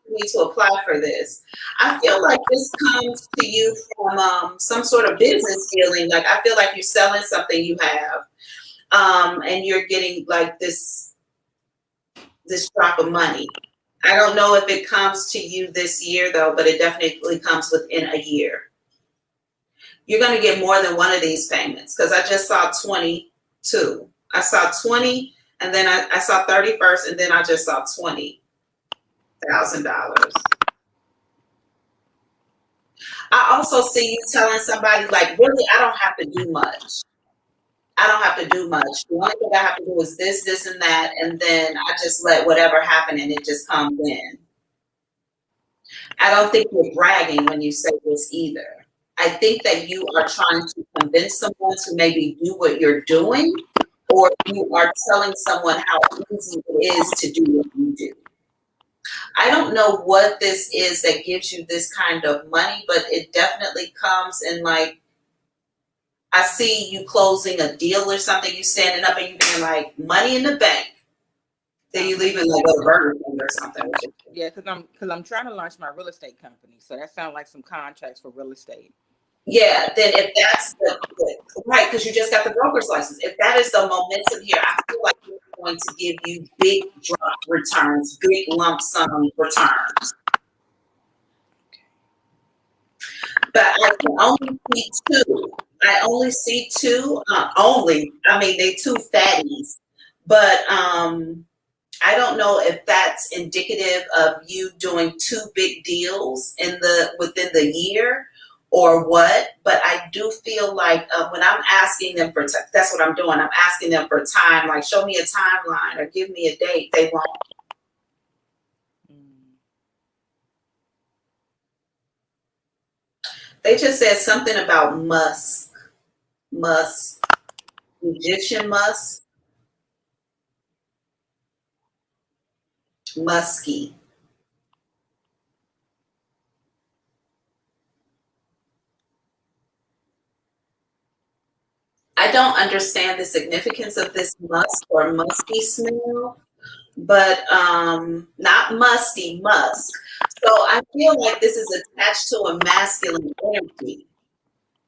need to apply for this. I feel like this comes to you from some sort of business dealing. Like I feel like you're selling something you have, and you're getting like this drop of money. I don't know if it comes to you this year though, but it definitely comes within a year. You're going to get more than one of these payments because I just saw 22. I saw 20, and then I saw 31st, and then I just saw $20,000. I also see you telling somebody like, really, I don't have to do much. I don't have to do much. The only thing I have to do is this, this, and that, and then I just let whatever happen and it just comes in. I don't think you're bragging when you say this either. I think that you are trying to convince someone to maybe do what you're doing, or you are telling someone how easy it is to do what you do. I don't know what this is that gives you this kind of money, but it definitely comes in like, I see you closing a deal or something, you standing up and you being like, money in the bank. Then you leaving like a Burger King or something. Yeah, because I'm trying to launch my real estate company. So that sounds like some contracts for real estate. Yeah, then if that's right, because you just got the broker's license. If that is the momentum here, I feel like it's going to give you big drop returns, big lump sum returns. But I can only see two. I only see two. They two fatties. But I don't know if that's indicative of you doing two big deals within the year or what. But I do feel like when I'm asking them for, that's what I'm doing. I'm asking them for time, like show me a timeline or give me a date. They won't. They just said something about musk, Egyptian musk, musky. I don't understand the significance of this musk or musky smell, but not musty, musk. So I feel like this is attached to a masculine energy,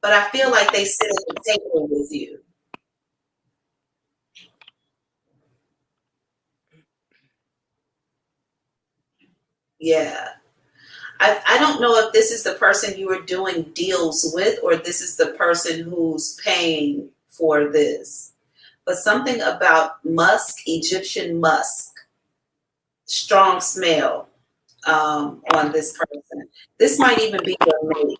but I feel like they sit at the table with you. Yeah. I don't know if this is the person you were doing deals with or this is the person who's paying for this. But something about musk, Egyptian musk, strong smell on this person. This might even be your mate.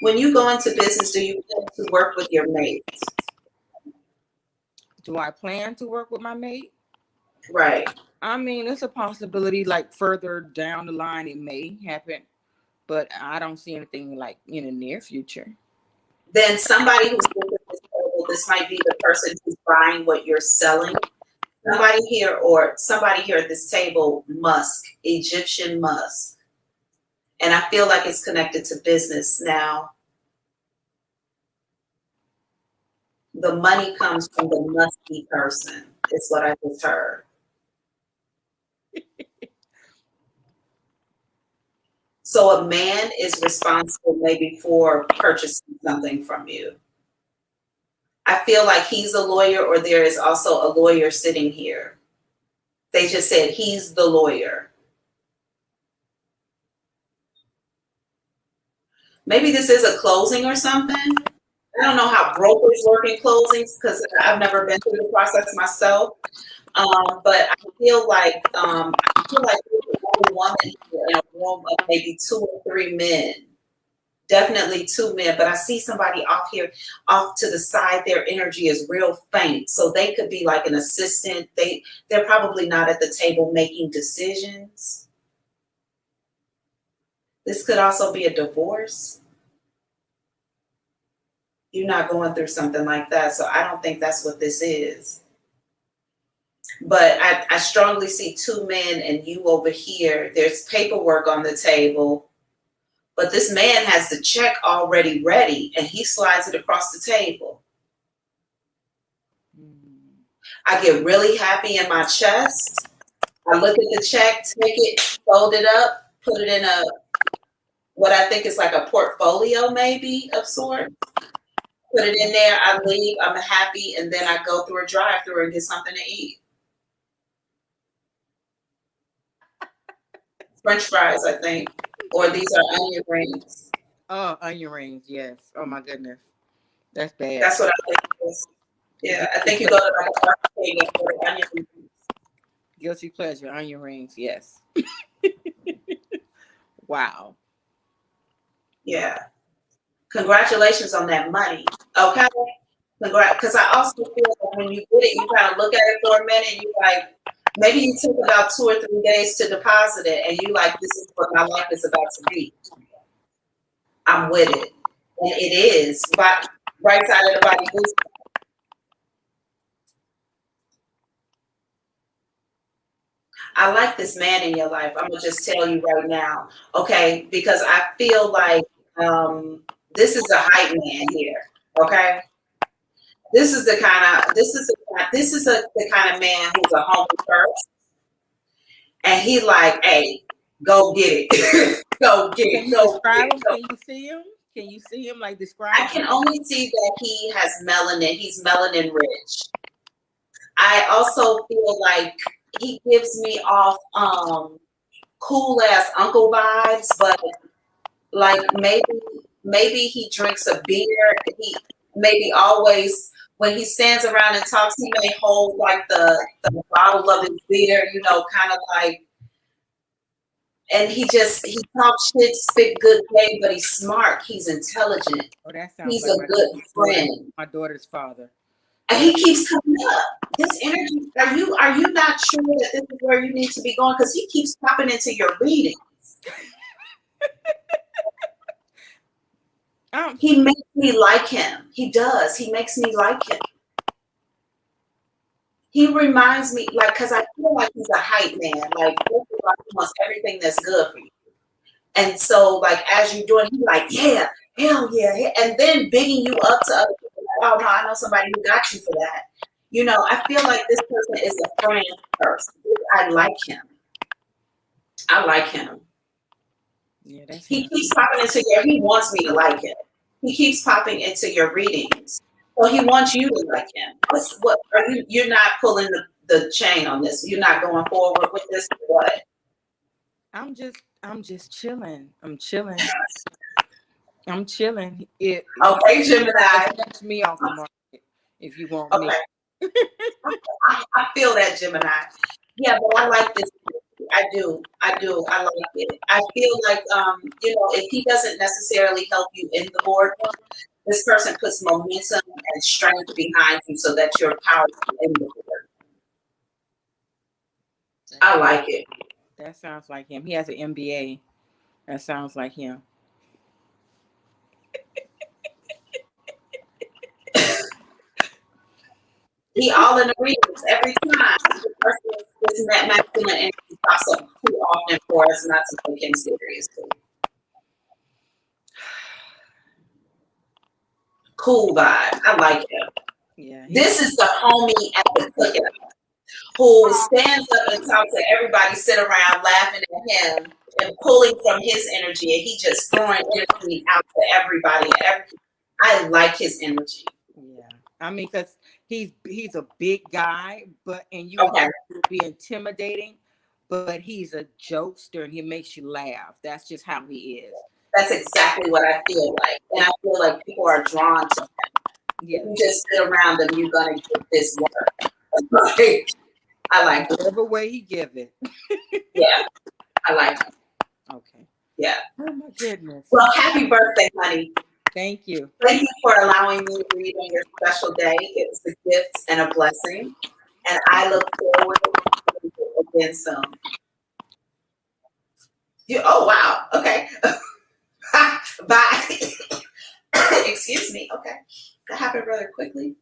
When you go into business, do you plan to work with your mate? Do I plan to work with my mate? Right. I mean, it's a possibility like further down the line it may happen, but I don't see anything like in the near future. Then somebody who's looking at this table, this might be the person who's buying what you're selling. somebody here at this table, musk, Egyptian musk. And I feel like it's connected to business now. The money comes from the musky person, is what I just heard. So a man is responsible maybe for purchasing something from you. I feel like he's a lawyer, or there is also a lawyer sitting here. They just said he's the lawyer. Maybe this is a closing or something. I don't know how brokers work in closings because I've never been through the process myself. But I feel like there's only woman here in a room of maybe 2 or 3 men. Definitely 2 men, but I see somebody off here, off to the side. Their energy is real faint, so they could be like an assistant. They're probably not at the table making decisions. This could also be a divorce. You're not going through something like that, so I don't think that's what this is. But I strongly see 2 men and you over here. There's paperwork on the table. But this man has the check already ready, and he slides it across the table. I get really happy in my chest. I look at the check, take it, fold it up, put it in what I think is like a portfolio maybe of sorts. Put it in there, I leave, I'm happy, and then I go through a drive-through and get something to eat. French fries, I think. Or these are onion rings. Oh, onion rings, yes. Oh my goodness. That's bad. That's what I think it is. Yeah, I think you go to like a market and order onion rings. Guilty pleasure, onion rings, yes. Wow. Yeah. Congratulations on that money. Okay? Because I also feel like when you get it, you kind of look at it for a minute and you like, maybe you took about 2 or 3 days to deposit it and you like, this is what my life is about to be. I'm with it. And it is. But right side of the body goose. I like this man in your life. I'm gonna just tell you right now, okay? Because I feel like this is a hype man here, okay? This is the kind of man who's a humble first, and he like, hey, go get it, go get Can it, you go describe get him? it. Can you see him? Can you see him? Like describe I him? can only see that he has melanin. He's melanin rich. I also feel like he gives me off cool ass uncle vibes, but like maybe he drinks a beer. He maybe always when he stands around and talks, he may hold like the bottle of his beer, you know, kind of like, and he talks shit, spit good game, but he's smart, he's intelligent, Oh, that sounds he's like a good friend. my daughter's father. And he keeps coming up. This energy, are you not sure that this is where you need to be going? Because he keeps popping into your readings. He makes me like him. He does. He makes me like him. He reminds me, like, because I feel like he's a hype man. Like, he wants everything that's good for you. And so, like, as you're doing, he's like, yeah, hell yeah. And then bigging you up to other people. Like, oh, no, I know somebody who got you for that. You know, I feel like this person is a friend person. I like him. I like him. Yeah, that's he keeps popping into he wants me to like him. He keeps popping into your readings. So he wants you to like him. What are you're not pulling the chain on this. You're not going forward with this or what? I'm just chilling. I'm chilling. I'm chilling. Okay, Gemini. Catch me off the market if you want me. I feel that, Gemini. Yeah, but I like this. I do. I like it. I feel like, you know, if he doesn't necessarily help you in the boardroom, this person puts momentum and strength behind you so that you're powerful in the boardroom. I like it. That sounds like him. He has an MBA. That sounds like him. He all in the readings every time. The person is that masculine energy pops up too often for us not to take him seriously. Cool vibe. I like him. Yeah. This is the homie at the cookout who stands up and talks to everybody, sit around laughing at him and pulling from his energy, and he just throwing energy out to everybody. I like his energy. Yeah. I mean, because he's a big guy, and you Okay. would be intimidating, but he's a jokester and he makes you laugh. That's just how he is. That's exactly what I feel like. And I feel like people are drawn to him. Yeah. If you just sit around him, you're going to get this work. I like it. Whatever way he give it. Yeah, I like him. Okay. Yeah. Oh my goodness. Well, happy birthday, honey. Thank you. Thank you for allowing me to read on your special day. It was a gift and a blessing. And I look forward to seeing you again soon. Oh, wow. Okay. Bye. Excuse me. Okay. That happened rather quickly.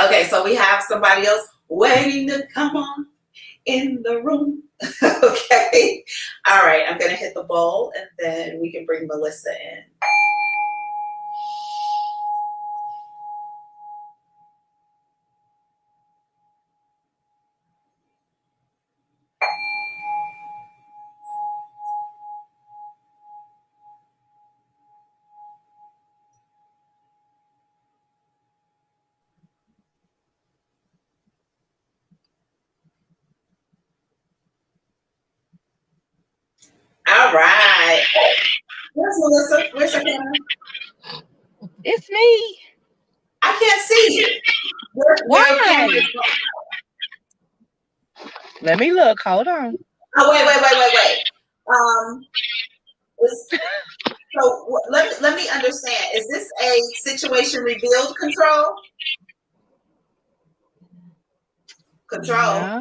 Okay, so we have somebody else waiting to come on in the room. Okay. All right. I'm going to hit the bowl and then we can bring Melissa in. All right. Where's Melissa? Where's her camera? It's me. I can't see you. Why? Let me look. Hold on. Oh, wait. So let me understand. Is this a situation revealed control? Control. No.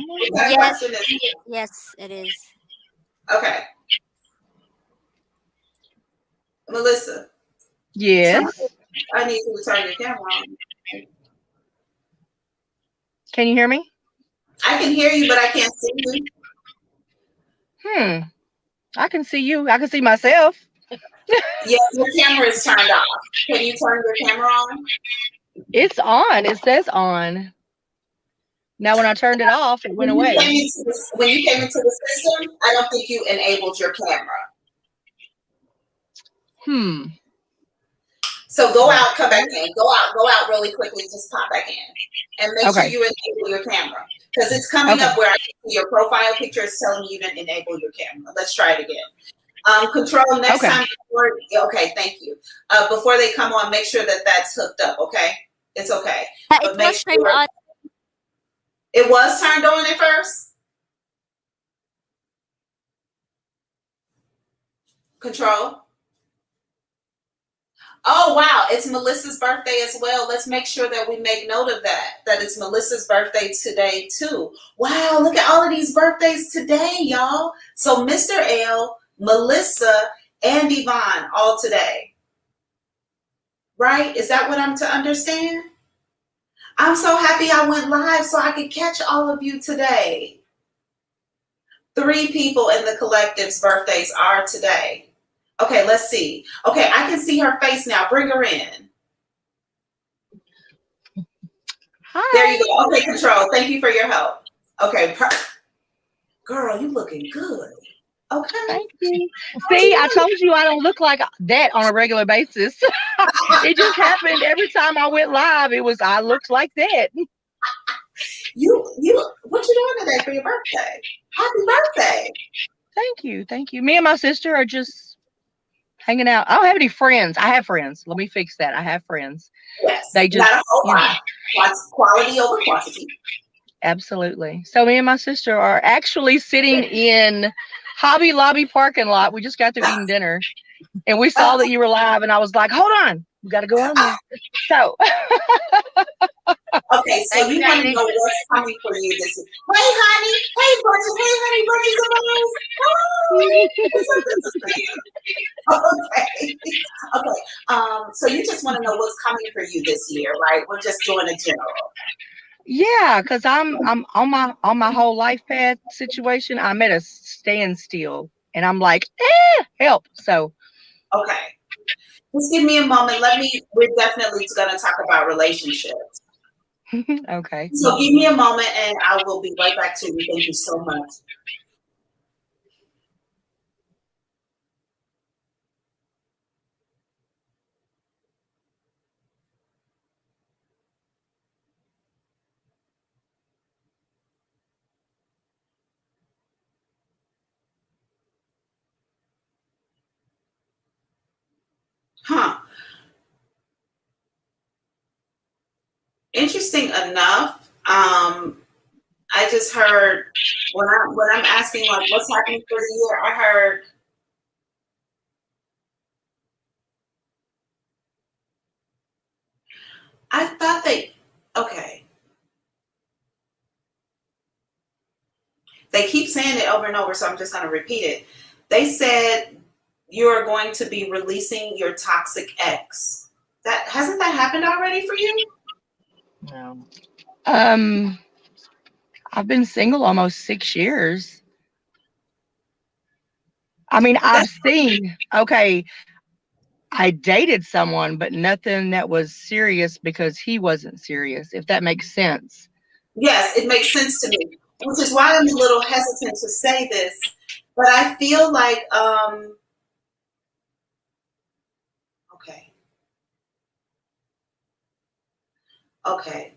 Yes, it is. Okay. Melissa. Yes. I need you to turn your camera on. Can you hear me? I can hear you, but I can't see you. I can see you. I can see myself. Yeah, your camera is turned off. Can you turn your camera on? It's on. It says on. Now, when I turned it off, it went away. When you came into the system, I don't think you enabled your camera. So go out, come back in. Go out really quickly. Just pop back in. And make sure you enable your camera. Because it's coming up where I can see your profile picture is telling me you didn't enable your camera. Let's try it again. Control next time. Okay, thank you. Before they come on, make sure that that's hooked up, okay? It's okay. It was turned on. It was turned on at first? Control. Oh, wow. It's Melissa's birthday as well. Let's make sure that we make note of that it's Melissa's birthday today, too. Wow, look at all of these birthdays today, y'all. So Mr. L, Melissa, and Yvonne all today. Right? Is that what I'm to understand? I'm so happy I went live so I could catch all of you today. 3 people in the collective's birthdays are today. Okay, let's see. Okay, I can see her face now. Bring her in. Hi. There you go. Okay, Control. Thank you for your help. Okay, girl, you looking good. Okay. Thank you. See, I told you I don't look like that on a regular basis. It just happened every time I went live. I looked like that. You, what you doing today for your birthday? Happy birthday. Thank you. Me and my sister are just hanging out. I don't have any friends. I have friends. Let me fix that. I have friends. Yes. They just not a whole lot. Quality over quantity. Absolutely. So me and my sister are actually sitting in Hobby Lobby parking lot. We just got through eating dinner, and we saw that you were live, and I was like, "Hold on, we got to go on there." So. Okay, so you want to know what's coming for you this week. Hey, honey. Hey, bunches. Okay. So you just want to know what's coming for you this year, right? We're just doing a general. Yeah, because I'm on my whole life path situation. I'm at a standstill, and I'm like, help. So Okay. Just give me a moment. We're definitely going to talk about relationships. okay. So give me a moment and I will be right back to you. Thank you so much. Huh. Interesting enough, I just heard when I'm asking like what's happening for the year, I heard I thought okay. They keep saying it over and over, so I'm just gonna repeat it. They said you're going to be releasing your toxic ex. That hasn't that happened already for you? No. Um, I've been single almost 6 years. I mean, I've seen, okay, I dated someone, but nothing that was serious because he wasn't serious, if that makes sense. Yes, it makes sense to me, which is why I'm a little hesitant to say this. But I feel like, okay, okay.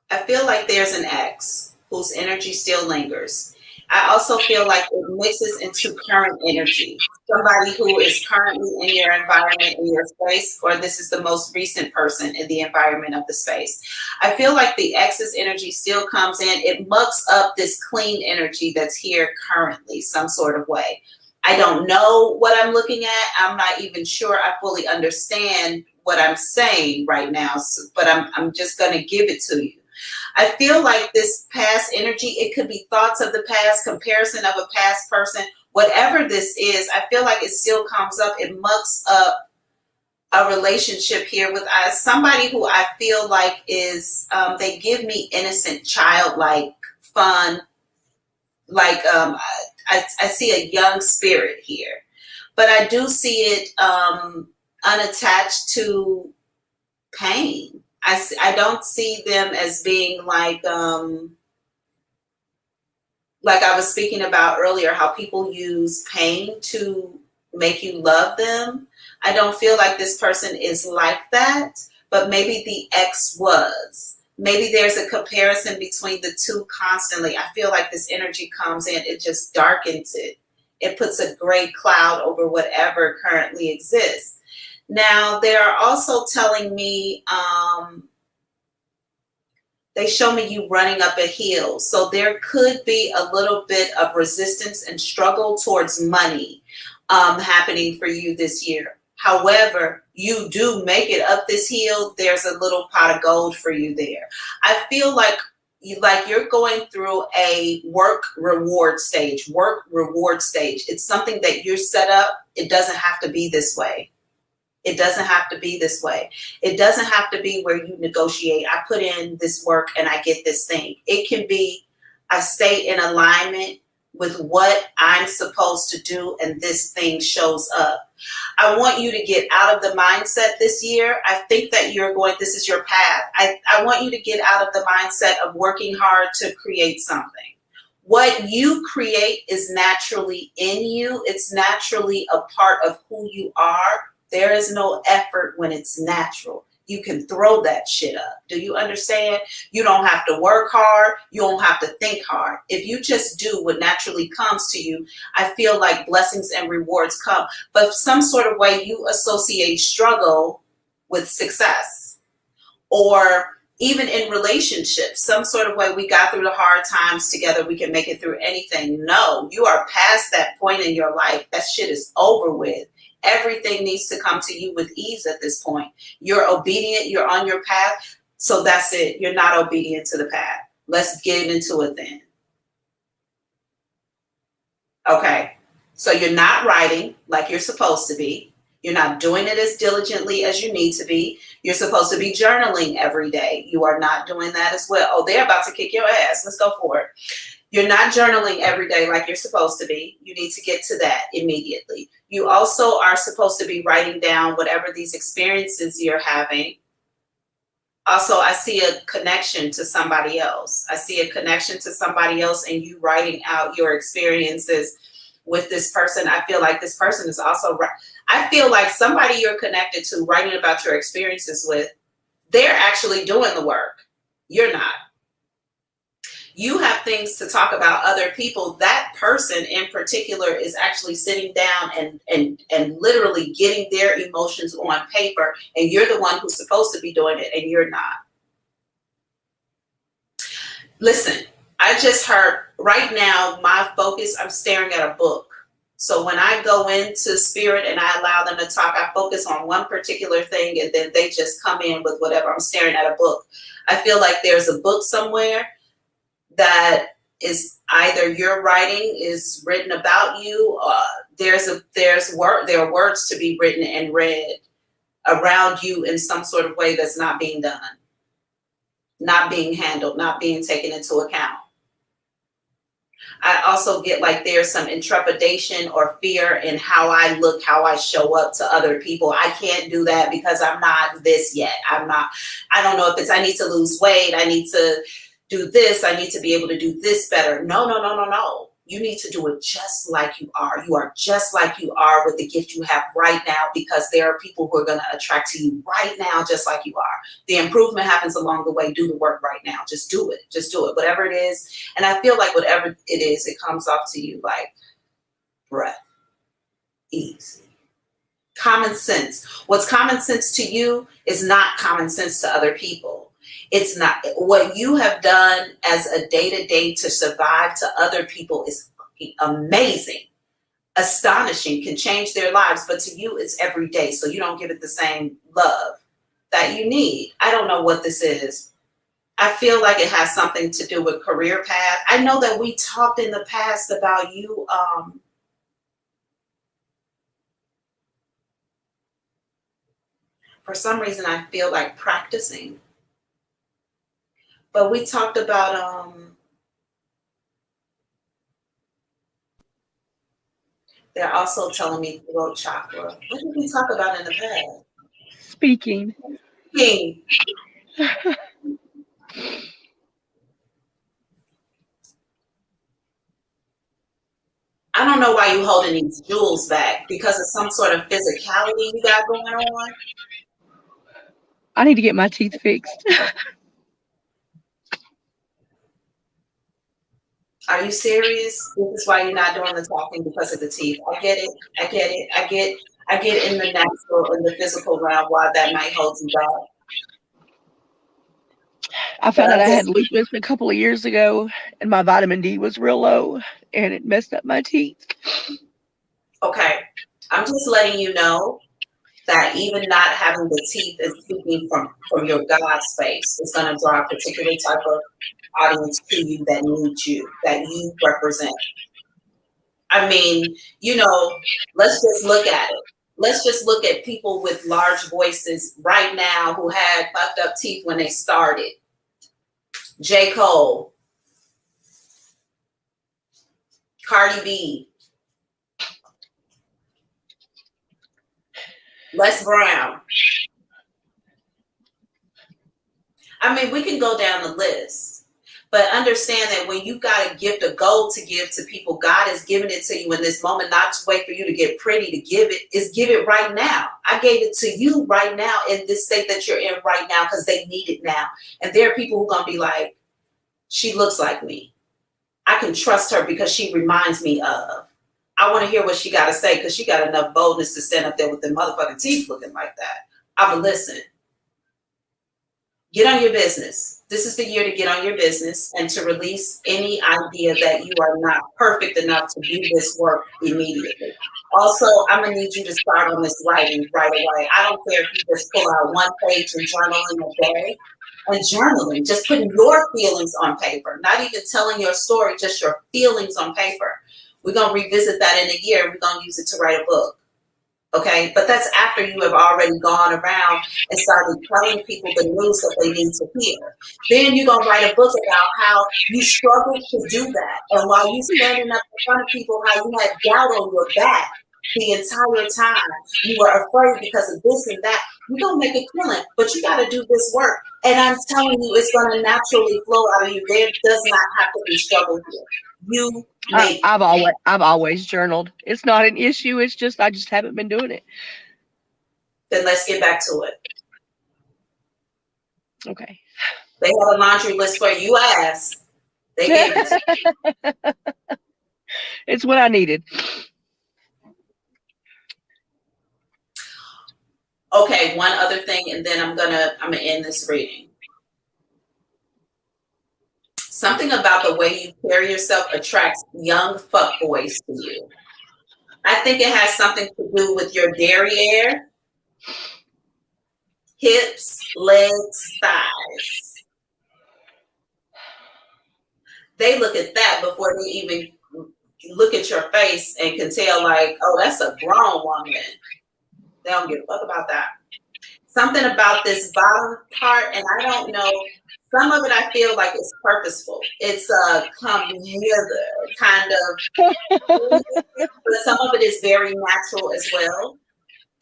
I feel like there's an ex whose energy still lingers. I also feel like it mixes into current energy. Somebody who is currently in your environment, in your space, or this is the most recent person in the environment of the space. I feel like the ex's energy still comes in. It mucks up this clean energy that's here currently, some sort of way. I don't know what I'm looking at. I'm not even sure I fully understand what I'm saying right now, but I'm just going to give it to you. I feel like this past energy, it could be thoughts of the past, comparison of a past person, whatever this is, I feel like it still comes up. It mucks up a relationship here with somebody who I feel like is, they give me innocent, childlike, fun, like I see a young spirit here. But I do see it unattached to pain. I don't see them as being like I was speaking about earlier, how people use pain to make you love them. I don't feel like this person is like that, but maybe the ex was. Maybe there's a comparison between the two constantly. I feel like this energy comes in, it just darkens it. It puts a gray cloud over whatever currently exists. Now, they are also telling me, they show me you running up a hill. So there could be a little bit of resistance and struggle towards money happening for you this year. However, you do make it up this hill, there's a little pot of gold for you there. I feel like you're going through a work reward stage. It's something that you're set up. It doesn't have to be this way. It doesn't have to be this way. It doesn't have to be where you negotiate. I put in this work and I get this thing. It can be, I stay in alignment with what I'm supposed to do and this thing shows up. I want you to get out of the mindset this year. I think that this is your path. I want you to get out of the mindset of working hard to create something. What you create is naturally in you. It's naturally a part of who you are. There is no effort when it's natural. You can throw that shit up. Do you understand? You don't have to work hard. You don't have to think hard. If you just do what naturally comes to you, I feel like blessings and rewards come. But some sort of way you associate struggle with success. Or even in relationships, some sort of way we got through the hard times together, we can make it through anything. No, you are past that point in your life. That shit is over with. Everything needs to come to you with ease at this point. You're obedient. You're on your path. So that's it. You're not obedient to the path. Let's get into it then. Okay. So you're not writing like you're supposed to be. You're not doing it as diligently as you need to be. You're supposed to be journaling every day. You are not doing that as well. Oh, they're about to kick your ass. Let's go for it. You're not journaling every day like you're supposed to be. You need to get to that immediately. You also are supposed to be writing down whatever these experiences you're having. Also, I see a connection to somebody else. I see a connection to somebody else and you writing out your experiences with this person. I feel like this person is also, I feel like somebody you're connected to writing about your experiences with, they're actually doing the work. You're not. You have things to talk about other people. That person in particular is actually sitting down and literally getting their emotions on paper, and you're the one who's supposed to be doing it, and you're not. Listen, I just heard right now, my focus, I'm staring at a book. So when I go into spirit and I allow them to talk, I focus on one particular thing and then they just come in with whatever. I'm staring at a book. I feel like there's a book somewhere that is either your writing is written about you. There are words to be written and read around you in some sort of way that's not being done, not being handled, not being taken into account. I also get like there's some intrepidation or fear in how I look, how I show up to other people. I can't do that because I'm not this yet. I don't know if it's I need to lose weight. I need to do this. I need to be able to do this better. No. You need to do it just like you are. You are just like you are with the gift you have right now, because there are people who are going to attract to you right now, just like you are. The improvement happens along the way. Do the work right now. Just do it. Just do it. Whatever it is. And I feel like whatever it is, it comes off to you like breath, easy. Common sense. What's common sense to you is not common sense to other people. It's not. What you have done as a day-to-day to survive to other people is amazing, astonishing, can change their lives. But to you, it's every day. So you don't give it the same love that you need. I don't know what this is. I feel like it has something to do with career path. I know that we talked in the past about you. For some reason, I feel like practicing. But we talked about they're also telling me throat chakra. What did we talk about in the past? Speaking. Speaking. I don't know why you're holding these jewels back, because of some sort of physicality you got going on. I need to get my teeth fixed. Are you serious? This is why you're not doing the talking, because of the teeth. I get it. I get in the natural, in the physical realm, why that might hold you back. I found out I had lupus a couple of years ago, and my vitamin D was real low, and it messed up my teeth. Okay. I'm just letting you know that even not having the teeth is speaking from your God space. It's going to draw a particular type of audience to you that needs you, that you represent. I mean, let's just look at it. Let's just look at people with large voices right now who had fucked up teeth when they started. J. Cole, Cardi B, Les Brown. I mean, we can go down the list, but understand that when you got a gift, a gold to give to people, God has given it to you in this moment, not to wait for you to get pretty to give it, is give it right now. I gave it to you right now in this state that you're in right now, because they need it now. And there are people who are going to be like, she looks like me. I can trust her because she reminds me of. I want to hear what she got to say, because she got enough boldness to stand up there with the motherfucking teeth looking like that. I'm going to listen. Get on your business. This is the year to get on your business and to release any idea that you are not perfect enough to do this work immediately. Also, I'm going to need you to start on this writing right away. I don't care if you just pull out one page and journaling a day. And journaling, just putting your feelings on paper, not even telling your story, just your feelings on paper. We're going to revisit that in a year. We're going to use it to write a book. Okay, but that's after you have already gone around and started telling people the news that they need to hear. Then you're going to write a book about how you struggled to do that. And while you standing up in front of people, how you had doubt on your back the entire time. You were afraid because of this and that. You're going to make a killing, but you got to do this work. And I'm telling you, it's going to naturally flow out of you. There does not have to be struggle here. You make I've always journaled. It's not an issue. It's just I just haven't been doing it. Then let's get back to it. Okay. They have a laundry list for you. Asked. They gave it to you. It's what I needed. Okay, one other thing, and then I'm gonna end this reading. Something about the way you carry yourself attracts young fuckboys to you. I think it has something to do with your derriere, hips, legs, thighs. They look at that before they even look at your face and can tell, like, oh, that's a grown woman. They don't give a fuck about that. Something about this bottom part, and I don't know, some of it I feel like it's purposeful. It's come together kind of, but some of it is very natural as well.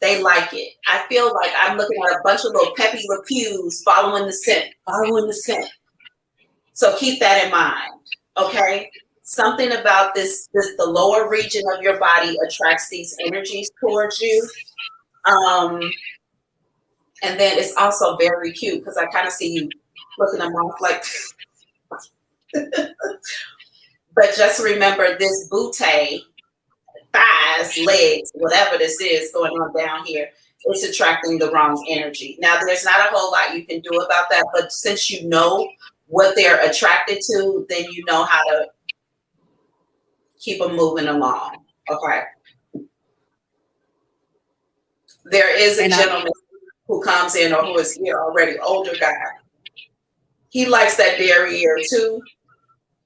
They like it. I feel like I'm looking at a bunch of little Pepe Le Pews following the scent. So keep that in mind, okay? Something about this, the lower region of your body attracts these energies towards you. And then it's also very cute because I kind of see you looking them off like, but just remember this bootay, thighs, legs, whatever this is going on down here, it's attracting the wrong energy. Now, there's not a whole lot you can do about that, but since you know what they're attracted to, then you know how to keep them moving along, okay? There is a gentleman who comes in or who is here already, older guy. He likes that derriere too,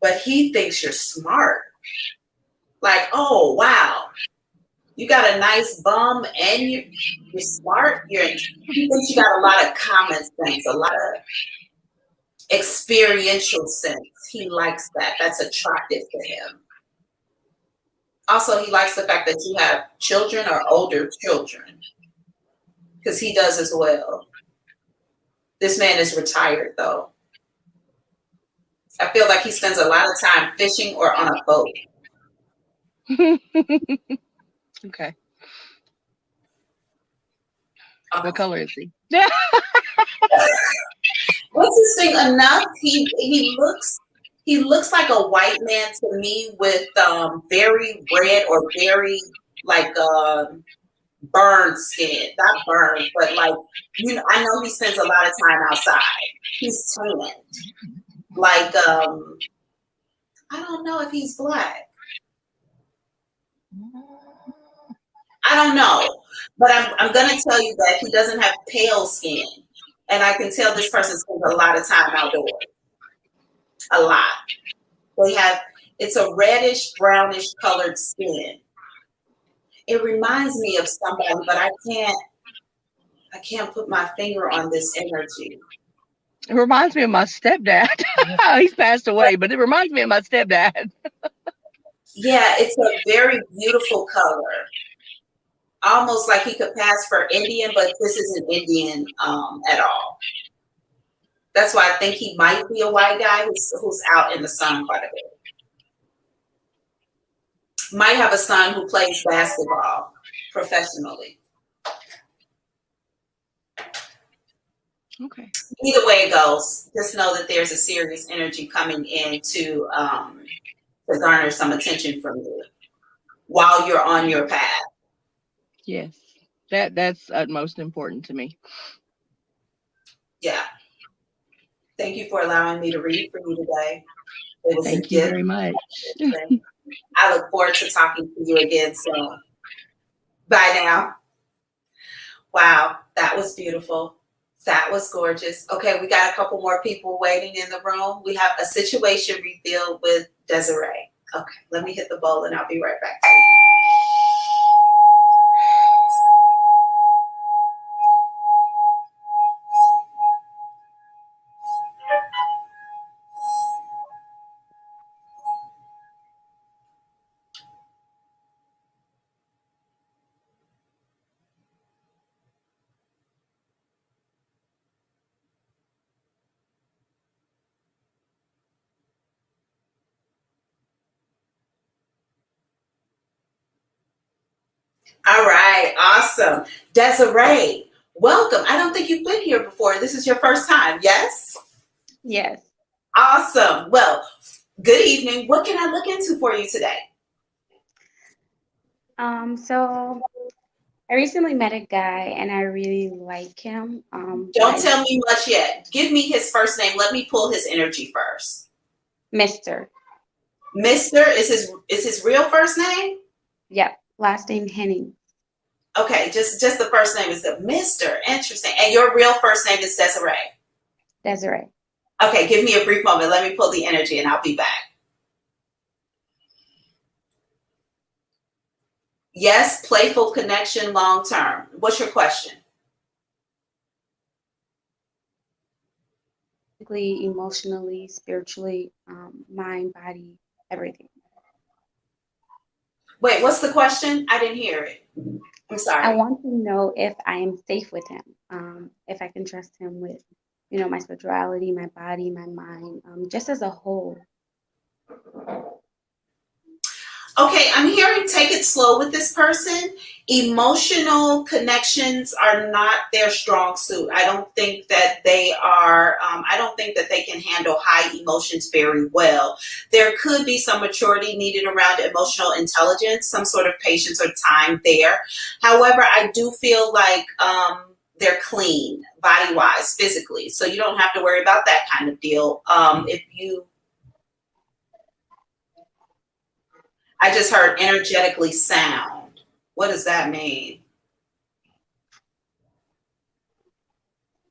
but he thinks you're smart. Like, oh, wow, you got a nice bum and you're smart. He thinks you got a lot of common sense, a lot of experiential sense. He likes that. That's attractive to him. Also, he likes the fact that you have children or older children, because he does as well. This man is retired, though. I feel like he spends a lot of time fishing or on a boat. Okay. What color is he? Interesting enough, he looks like a white man to me with very red or very like burned skin. Not burned, but like, you know, I know he spends a lot of time outside. He's tanned. Like I don't know if he's black. I don't know, but I'm gonna tell you that he doesn't have pale skin, and I can tell this person spends a lot of time outdoors. A lot. It's a reddish, brownish colored skin. It reminds me of somebody, but I can't put my finger on this energy. It reminds me of my stepdad. He's passed away, but it reminds me of my stepdad. Yeah, it's a very beautiful color. Almost like he could pass for Indian, but this isn't Indian at all. That's why I think he might be a white guy who's out in the sun quite a bit. Might have a son who plays basketball professionally. Okay. Either way it goes, just know that there's a serious energy coming in to garner some attention from you while you're on your path. Yes, that's utmost important to me. Yeah. Thank you for allowing me to read for you today. It was Thank you very much. I look forward to talking to you again soon. Bye now. Wow, that was beautiful. That was gorgeous. Okay, we got a couple more people waiting in the room. We have a situation revealed with Desiree. Okay, let me hit the bowl and I'll be right back to you. All right, awesome. Desiree, welcome. I don't think you've been here before. This is your first time, yes? Yes. Awesome. Well, good evening. What can I look into for you today? So I recently met a guy and I really like him. But Don't tell me much yet. Give me his first name. Let me pull his energy first. Mr. Mister is his real first name? Yep. Last name Henning. Okay, just the first name is the Mister. Interesting. And your real first name is Desiree. Desiree. Okay, give me a brief moment. Let me pull the energy and I'll be back. Yes, playful connection long term. What's your question? Physically, emotionally, spiritually, mind, body, everything. Wait, what's the question? I didn't hear it. I'm I sorry. want to know if I am safe with him, if I can trust him with, my spirituality, my body, my mind, just as a whole. Okay, I'm hearing take it slow with this person. Emotional connections are not their strong suit. I don't think that they are, I don't think that they can handle high emotions very well. There could be some maturity needed around emotional intelligence, some sort of patience or time there. However, I do feel like they're clean, body-wise, physically. So you don't have to worry about that kind of deal. I just heard energetically sound. What does that mean?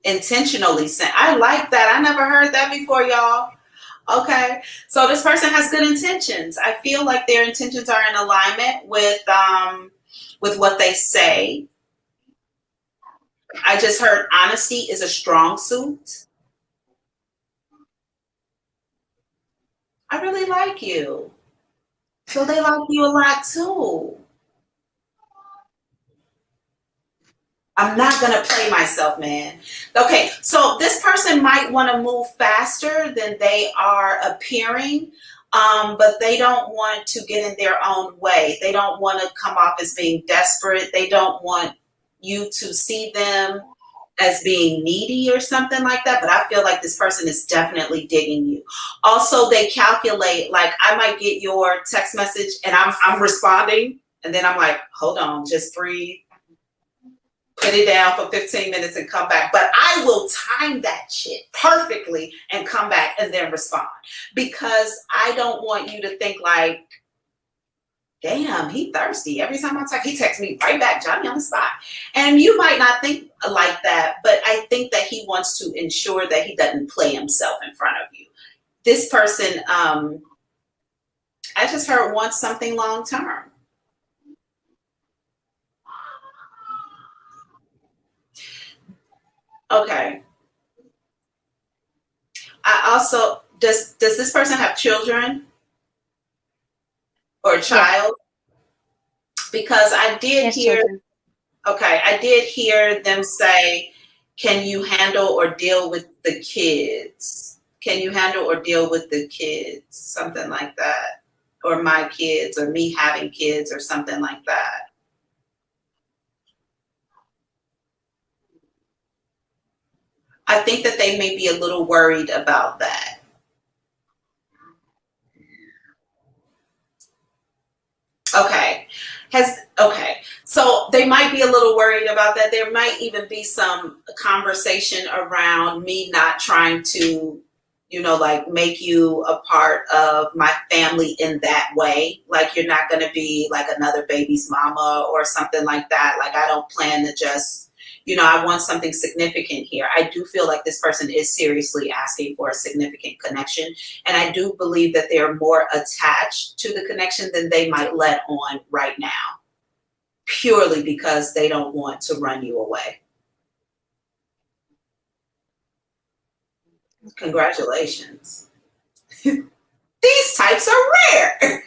Intentionally sound. I like that. I never heard that before, y'all. Okay. So this person has good intentions. I feel like their intentions are in alignment with what they say. I just heard honesty is a strong suit. I really like you. So they like you a lot too. I'm not going to play myself, man. Okay, so this person might want to move faster than they are appearing, but they don't want to get in their own way. They don't want to come off as being desperate. They don't want you to see them as being needy or something like that, but I feel like this person is definitely digging you. Also, they calculate, like I might get your text message and I'm responding, and then I'm like, hold on, just breathe. Put it down for 15 minutes and come back. But I will time that shit perfectly and come back and then respond. Because I don't want you to think like, damn, he thirsty. Every time I text, he texts me right back, Johnny on the spot. And you might not think like that, but I think that he wants to ensure that he doesn't play himself in front of you. This person, I just heard wants something long term. Okay. I also, does this person have children or a child? Yes. Because I did hear, children. Okay, I did hear them say, can you handle or deal with the kids? Can you handle or deal with the kids? Something like that. Or my kids, or me having kids, or something like that. I think that they may be a little worried about that. Okay. So they might be a little worried about that. There might even be some conversation around me not trying to, like make you a part of my family in that way. Like you're not going to be like another baby's mama or something like that. Like I don't plan to just, I want something significant here. I do feel like this person is seriously asking for a significant connection. And I do believe that they're more attached to the connection than they might let on right now, purely because they don't want to run you away. Congratulations. These types are rare.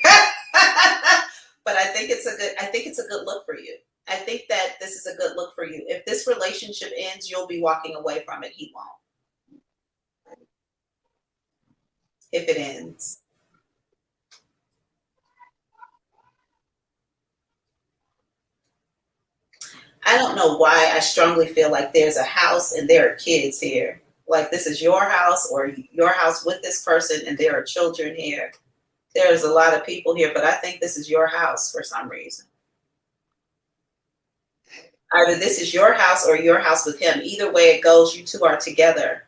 But I think it's a good look for you. I think that this is a good look for you. If this relationship ends, you'll be walking away from it. He won't. If it ends. I don't know why I strongly feel like there's a house and there are kids here. Like this is your house or your house with this person and there are children here. There's a lot of people here, but I think this is your house for some reason. Either this is your house or your house with him. Either way it goes, you two are together.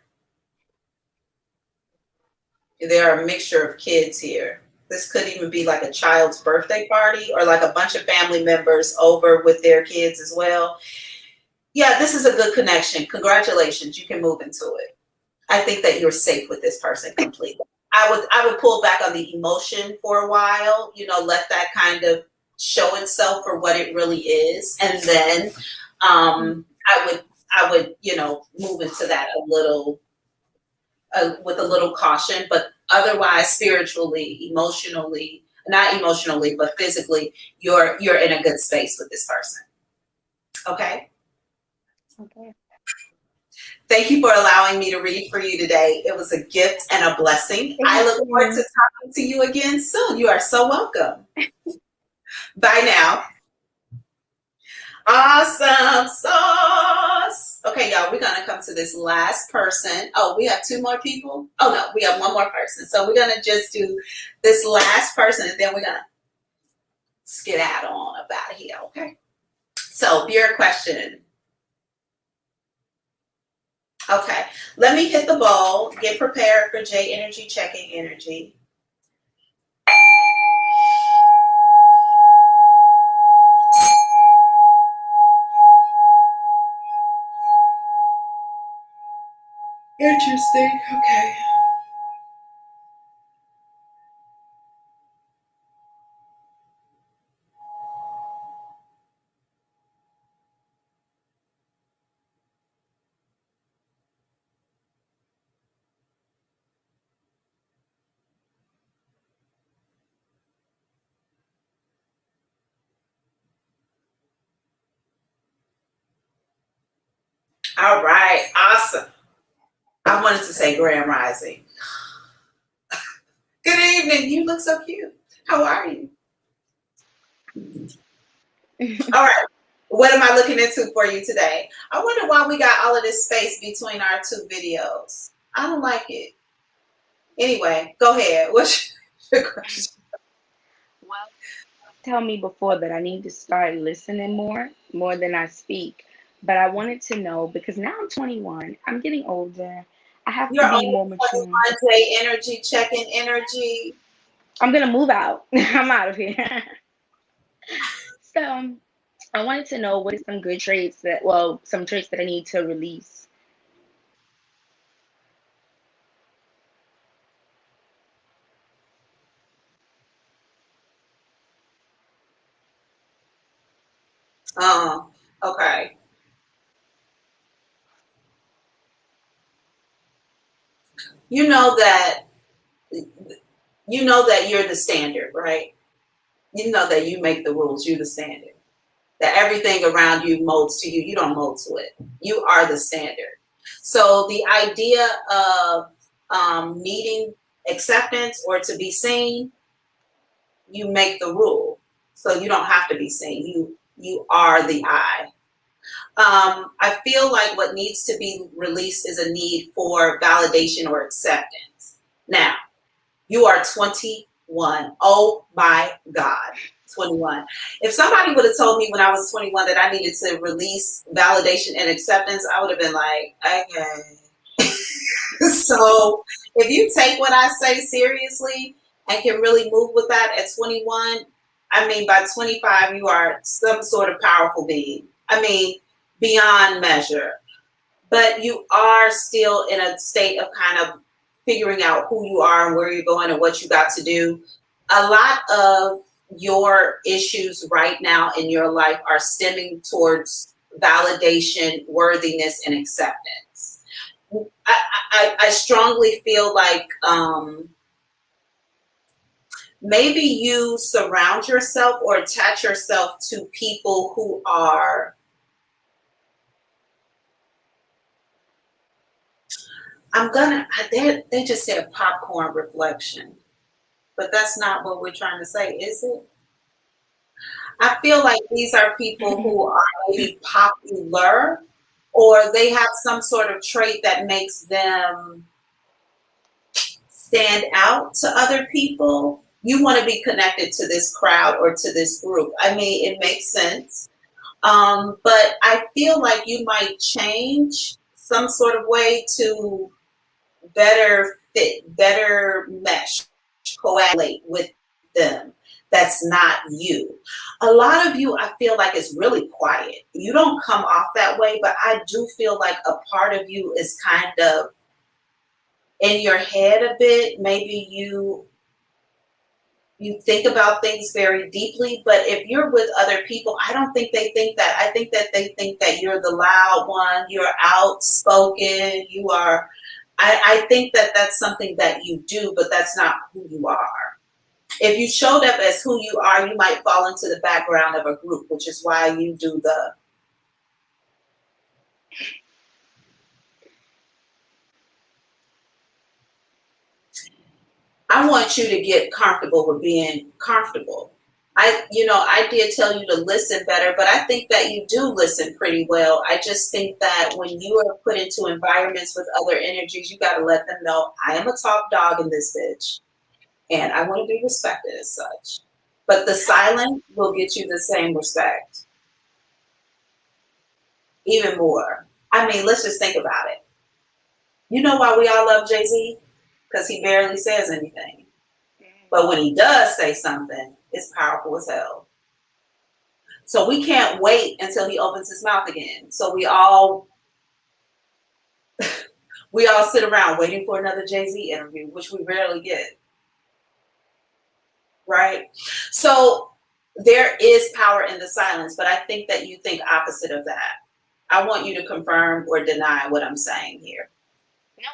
There are a mixture of kids here. This could even be like a child's birthday party or like a bunch of family members over with their kids as well. Yeah, this is a good connection. Congratulations. You can move into it. I think that you're safe with this person completely. I would pull back on the emotion for a while, let that kind of show itself for what it really is. And then I would, move into that a little with a little caution, but otherwise spiritually, emotionally, not emotionally, but physically, you're in a good space with this person. Okay? Okay. Thank you for allowing me to read for you today. It was a gift and a blessing. I look forward to talking to you again soon. You are so welcome. Bye now. Awesome sauce. Okay, y'all, we're going to come to this last person. Oh, we have two more people? Oh, no, we have one more person. So we're going to just do this last person, and then we're going to skedaddle on up out of here, okay? So, your question. Okay, let me hit the bowl. Get prepared for J Energy checking energy. Interesting. Okay. All right. Awesome. I wanted to say Grand Rising. Good evening. You look so cute. How are you? All right. What am I looking into for you today? I wonder why we got all of this space between our two videos. I don't like it. Anyway, go ahead. What's your question? Well, tell me before that I need to start listening more than I speak. But I wanted to know because now I'm 21. I'm getting older. I have to You're be only more mature. 21 day energy, checking energy. I'm gonna move out. I'm out of here. So I wanted to know what are some good traits some traits that I need to release. Okay. You know that you're the standard, right? You know that you make the rules, you're the standard. That everything around you molds to you. You don't mold to it. You are the standard. So the idea of needing acceptance or to be seen, you make the rule. So you don't have to be seen. You are the I. I feel like what needs to be released is a need for validation or acceptance. Now, you are 21. Oh my God, 21. If somebody would have told me when I was 21 that I needed to release validation and acceptance, I would have been like, okay. So if you take what I say seriously and can really move with that at 21, I mean, by 25, you are some sort of powerful being. I mean, beyond measure. But you are still in a state of kind of figuring out who you are and where you're going and what you got to do. A lot of your issues right now in your life are stemming towards validation, worthiness, and acceptance. I strongly feel like maybe you surround yourself or attach yourself to people who are, they just said popcorn reflection, but that's not what we're trying to say, is it? I feel like these are people who are maybe popular, or they have some sort of trait that makes them stand out to other people. You want to be connected to this crowd or to this group. I mean, it makes sense. But I feel like you might change some sort of way to better fit, better mesh, coagulate with them. That's not you. A lot of you, I feel like, is really quiet. You don't come off that way, but I do feel like a part of you is kind of in your head a bit. Maybe you think about things very deeply, but if you're with other people, I don't think they think that. I think that they think that you're the loud one, you're outspoken, you are. I think that that's something that you do, but that's not who you are. If you showed up as who you are, you might fall into the background of a group, which is why you do the. I want you to get comfortable with being comfortable. I did tell you to listen better, but I think that you do listen pretty well. I just think that when you are put into environments with other energies, you got to let them know I am a top dog in this bitch, and I want to be respected as such. But the silence will get you the same respect, even more. I mean, let's just think about it. You know why we all love Jay-Z? Because he barely says anything. But when he does say something, it's powerful as hell. So we can't wait until he opens his mouth again. So we all sit around waiting for another Jay-Z interview, which we rarely get. Right? So there is power in the silence, but I think that you think opposite of that. I want you to confirm or deny what I'm saying here. No.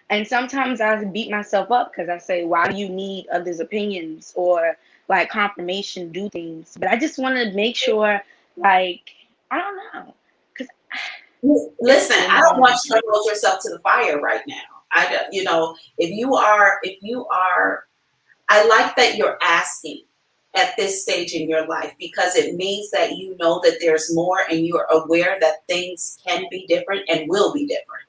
And sometimes I beat myself up because I say, why do you need others' opinions or like confirmation to do things? But I just want to make sure, like, I don't know. Because listen, I don't want you to hold yourself to the fire right now. If you are, I like that you're asking at this stage in your life, because it means that you know that there's more and you're aware that things can be different and will be different.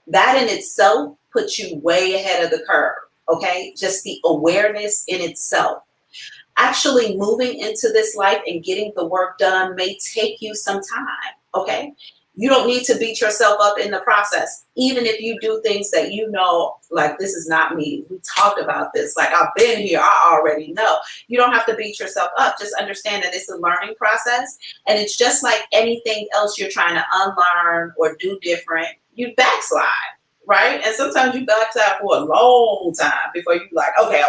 That in itself puts you way ahead of the curve, okay? Just the awareness in itself. Actually moving into this life and getting the work done may take you some time, okay? You don't need to beat yourself up in the process. Even if you do things that you know, like, this is not me. We talked about this. Like, I've been here. I already know. You don't have to beat yourself up. Just understand that it's a learning process. And it's just like anything else you're trying to unlearn or do different. You backslide, right? And sometimes you backslide for a long time before you like, okay.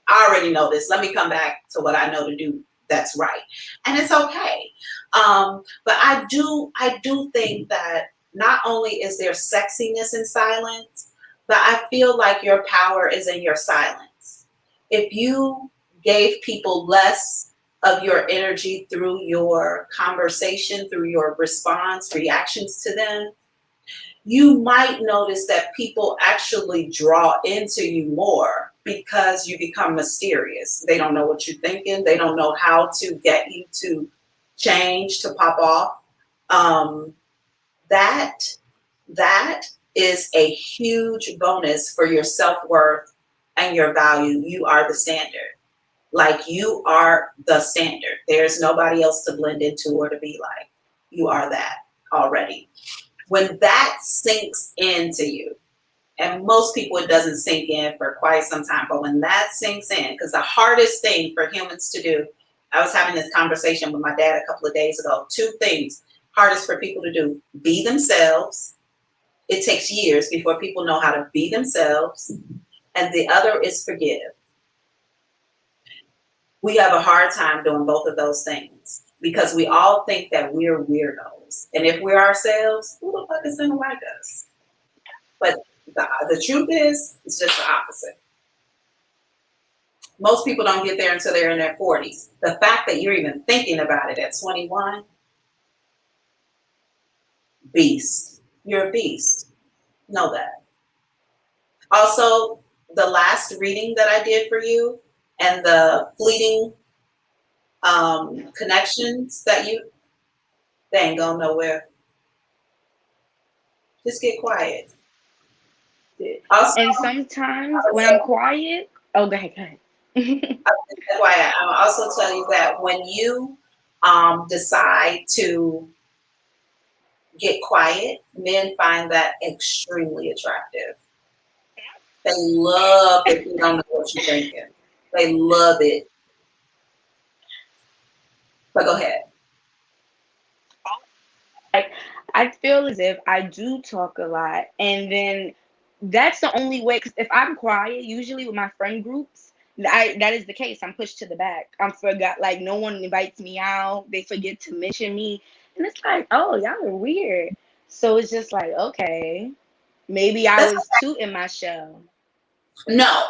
I already know this. Let me come back to what I know to do that's right. And it's okay. But I do think that not only is there sexiness in silence, but I feel like your power is in your silence. If you gave people less of your energy through your conversation, through your response, reactions to them, you might notice that people actually draw into you more because you become mysterious. They don't know what you're thinking. They don't know how to get you to change, to pop off. That is a huge bonus for your self-worth and your value. You are the standard. Like, you are the standard. There's nobody else to blend into or to be like. You are that already. When that sinks into you, and most people it doesn't sink in for quite some time, but when that sinks in, because the hardest thing for humans to do, I was having this conversation with my dad a couple of days ago, 2 things hardest for people to do: be themselves. It takes years before people know how to be themselves. And the other is forgive. We have a hard time doing both of those things because we all think that we're weirdos. And if we're ourselves, who the fuck is going to like us? But the truth is, it's just the opposite. Most people don't get there until they're in their 40s. The fact that you're even thinking about it at 21, beast. You're a beast. Know that. Also, the last reading that I did for you and the fleeting connections that they ain't going nowhere. Just get quiet. Also, And sometimes when I'm quiet, oh, go ahead, go ahead. I'll also tell you that when you decide to get quiet, men find that extremely attractive. They love if you don't know what you're thinking. They love it. But go ahead. Like, I feel as if I do talk a lot, and then that's the only way. Because if I'm quiet, usually with my friend groups, that is the case. I'm pushed to the back. I'm forgot. Like no one invites me out. They forget to mention me, and it's like, oh, y'all are weird. So it's just like, okay, maybe I That's was too in my shell. No.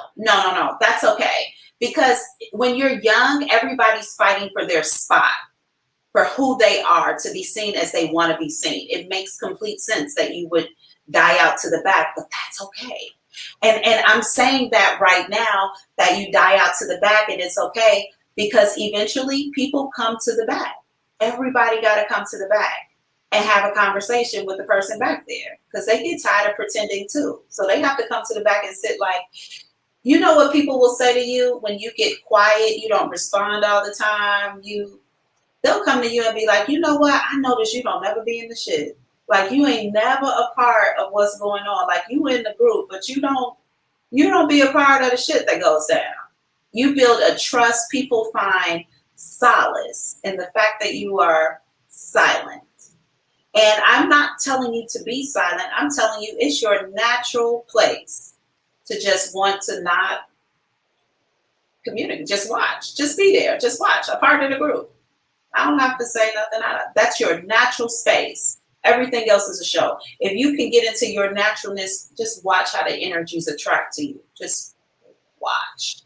That's okay. Because when you're young, everybody's fighting for their spot, for who they are, to be seen as they want to be seen. It makes complete sense that you would die out to the back, but that's okay. And I'm saying that right now, that you die out to the back and it's okay, because eventually people come to the back. Everybody got to come to the back and have a conversation with the person back there, because they get tired of pretending too. So they have to come to the back and sit like, you know what people will say to you when you get quiet, you don't respond all the time, they'll come to you and be like, you know what? I noticed you don't never be in the shit. Like you ain't never a part of what's going on. Like you in the group, but you don't be a part of the shit that goes down. You build a trust. People find solace in the fact that you are silent. And I'm not telling you to be silent. I'm telling you it's your natural place to just want to not communicate. Just watch. Just be there. Just watch. A part of the group. I don't have to say nothing. That's your natural space. Everything else is a show. If you can get into your naturalness, just watch how the energies attract to you. Just watch.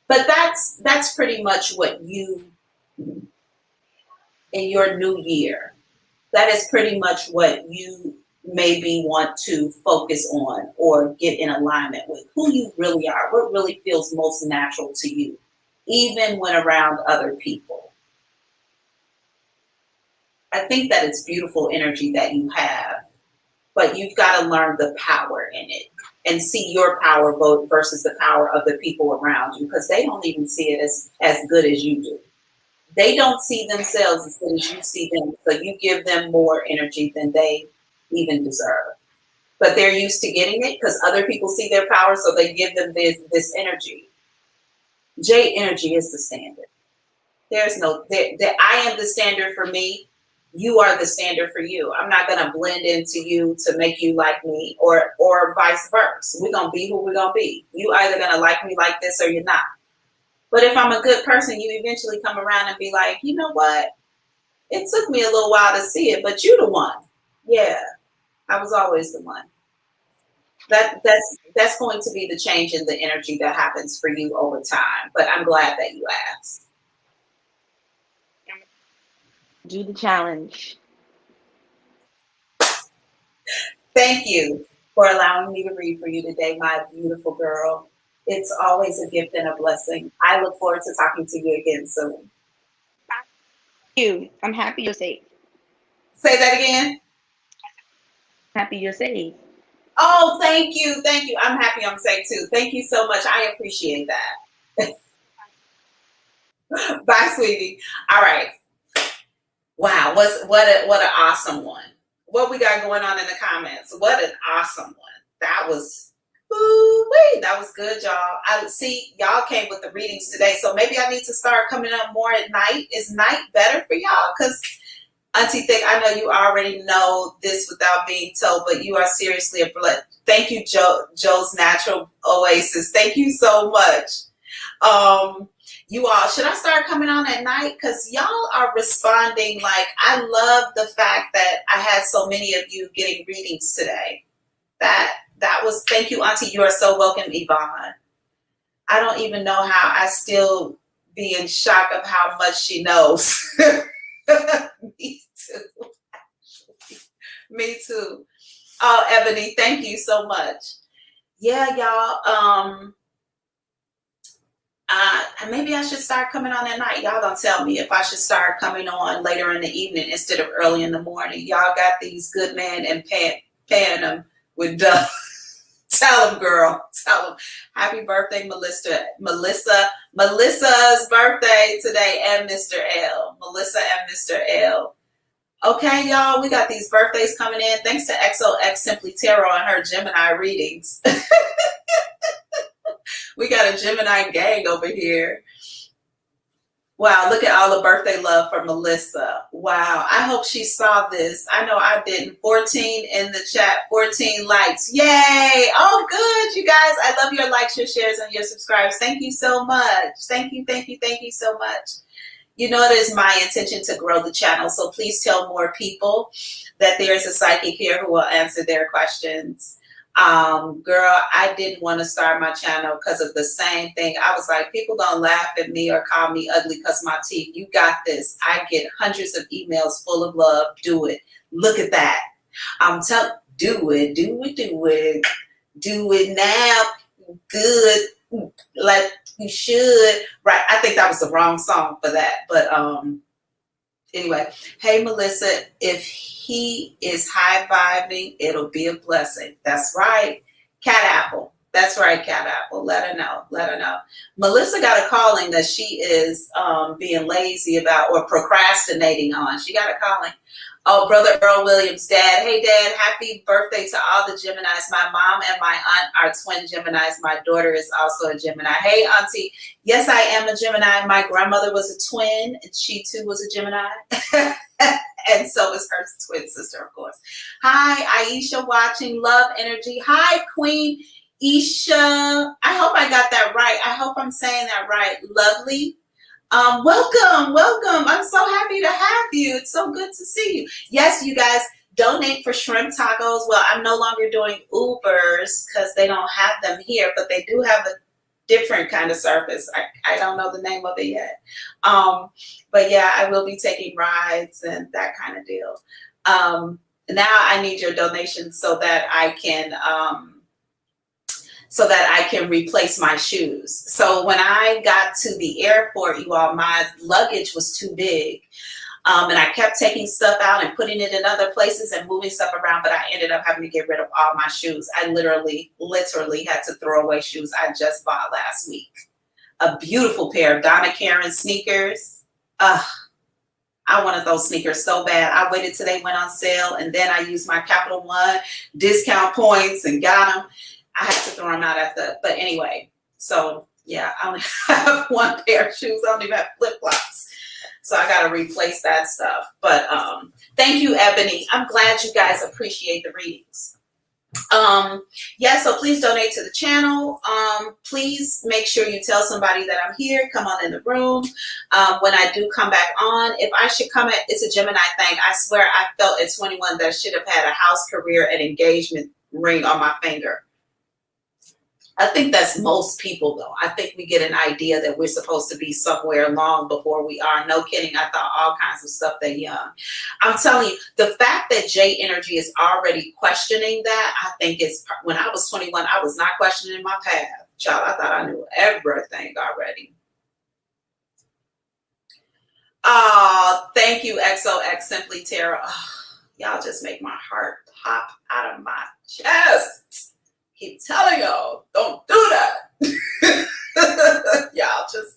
But that's pretty much what you, in your new year, that is pretty much what you maybe want to focus on or get in alignment with, who you really are, what really feels most natural to you, even when around other people. I think that it's beautiful energy that you have, but you've got to learn the power in it and see your power versus the power of the people around you, because they don't even see it as good as you do. They don't see themselves as good as you see them, so you give them more energy than they even deserve. But they're used to getting it because other people see their power, so they give them this energy. J energy is the standard. There's no, I am the standard for me. You are the standard for you. I'm not going to blend into you to make you like me, or vice versa. We're going to be who we're going to be. You either going to like me like this or you're not. But if I'm a good person, you eventually come around and be like, you know what? It took me a little while to see it, but you the one. Yeah, I was always the one. That's going to be the change in the energy that happens for you over time. But I'm glad that you asked. Do the challenge. Thank you for allowing me to read for you today, my beautiful girl. It's always a gift and a blessing. I look forward to talking to you again soon. I'm happy you're safe. Say that again. Happy you're safe. Oh, thank you. Thank you. I'm happy I'm safe too. Thank you so much. I appreciate that. Bye, sweetie. All right. Wow, what an awesome one. What we got going on in the comments? What an awesome one. That was, ooh-wee, that was good, y'all. I see y'all came with the readings today, so maybe I need to start coming up more at night. Is night better for y'all? Because Auntie Thick, I know you already know this without being told, but you are seriously a blessing. Thank you, Joe's Natural Oasis. Thank you so much. You all, should I start coming on at night? Because y'all are responding. Like, I love the fact that I had so many of you getting readings today. That was, thank you, Auntie. You are so welcome, Yvonne. I don't even know how I still be in shock of how much she knows. Me too. Me too. Oh, Ebony, thank you so much. Yeah, y'all. maybe I should start coming on at night. Y'all gonna tell me if I should start coming on later in the evening instead of early in the morning. Y'all got these good men and paying them with duh. Tell them, girl. Tell them. Happy birthday, Melissa. Melissa's birthday today, and Mr. L. Melissa and Mr. L. Okay, y'all, we got these birthdays coming in. Thanks to XOX Simply Tarot and her Gemini readings. We got a Gemini gang over here. Wow, look at all the birthday love for Melissa. Wow, I hope she saw this. I know I didn't. 14 in the chat, 14 likes. Yay! Oh, good, you guys. I love your likes, your shares, and your subscribes. Thank you so much. Thank you so much. You know it is my intention to grow the channel, so please tell more people that there's a psychic here who will answer their questions. Girl, I didn't want to start my channel because of the same thing. I was like, people gonna laugh at me or call me ugly because my teeth. You got this. I get hundreds of emails full of love. Do it. Look at that. I'm telling, do it now. Good, like you should. Right. I think that was the wrong song for that. But anyway, hey Melissa, if he is high vibing, it'll be a blessing. That's right. Cat Apple. That's right, Cat Apple. Let her know. Melissa got a calling that she is being lazy about or procrastinating on. She got a calling. Oh, Brother Earl Williams' dad. Hey, Dad, happy birthday to all the Geminis. My mom and my aunt are twin Geminis. My daughter is also a Gemini. Hey, Auntie. Yes, I am a Gemini. My grandmother was a twin, and she, too, was a Gemini. And so is her twin sister, of course. Hi, Aisha watching. Love energy. Hi, Queen Isha. I hope I got that right. I hope I'm saying that right. Lovely. Welcome. I'm so happy to have you. It's so good to see you. Yes, you guys, donate for shrimp tacos. Well, I'm no longer doing Ubers because they don't have them here, but they do have a different kind of service. I don't know the name of it yet. But yeah, I will be taking rides and that kind of deal. Now I need your donations so that I can replace my shoes. So when I got to the airport, you all, my luggage was too big. And I kept taking stuff out and putting it in other places and moving stuff around, but I ended up having to get rid of all my shoes. I literally had to throw away shoes I just bought last week. A beautiful pair of Donna Karan sneakers. I wanted those sneakers so bad. I waited till they went on sale, and then I used my Capital One discount points and got them. I had to throw them out but anyway, so yeah, I only have one pair of shoes. I don't even have flip-flops. So I got to replace that stuff. But thank you, Ebony. I'm glad you guys appreciate the readings. Yeah, so please donate to the channel. Please make sure you tell somebody that I'm here. Come on in the room. When I do come back on, if I should come it's a Gemini thing. I swear I felt at 21 that I should have had a house, career, and engagement ring on my finger. I think that's most people, though. I think we get an idea that we're supposed to be somewhere long before we are. No kidding. I thought all kinds of stuff that young. I'm telling you, the fact that J Energy is already questioning that, I think it's, when I was 21, I was not questioning my path. Child, I thought I knew everything already. Oh, thank you, XOX Simply Tarot. Oh, y'all just make my heart pop out of my chest. Keep telling y'all, don't do that. Y'all just,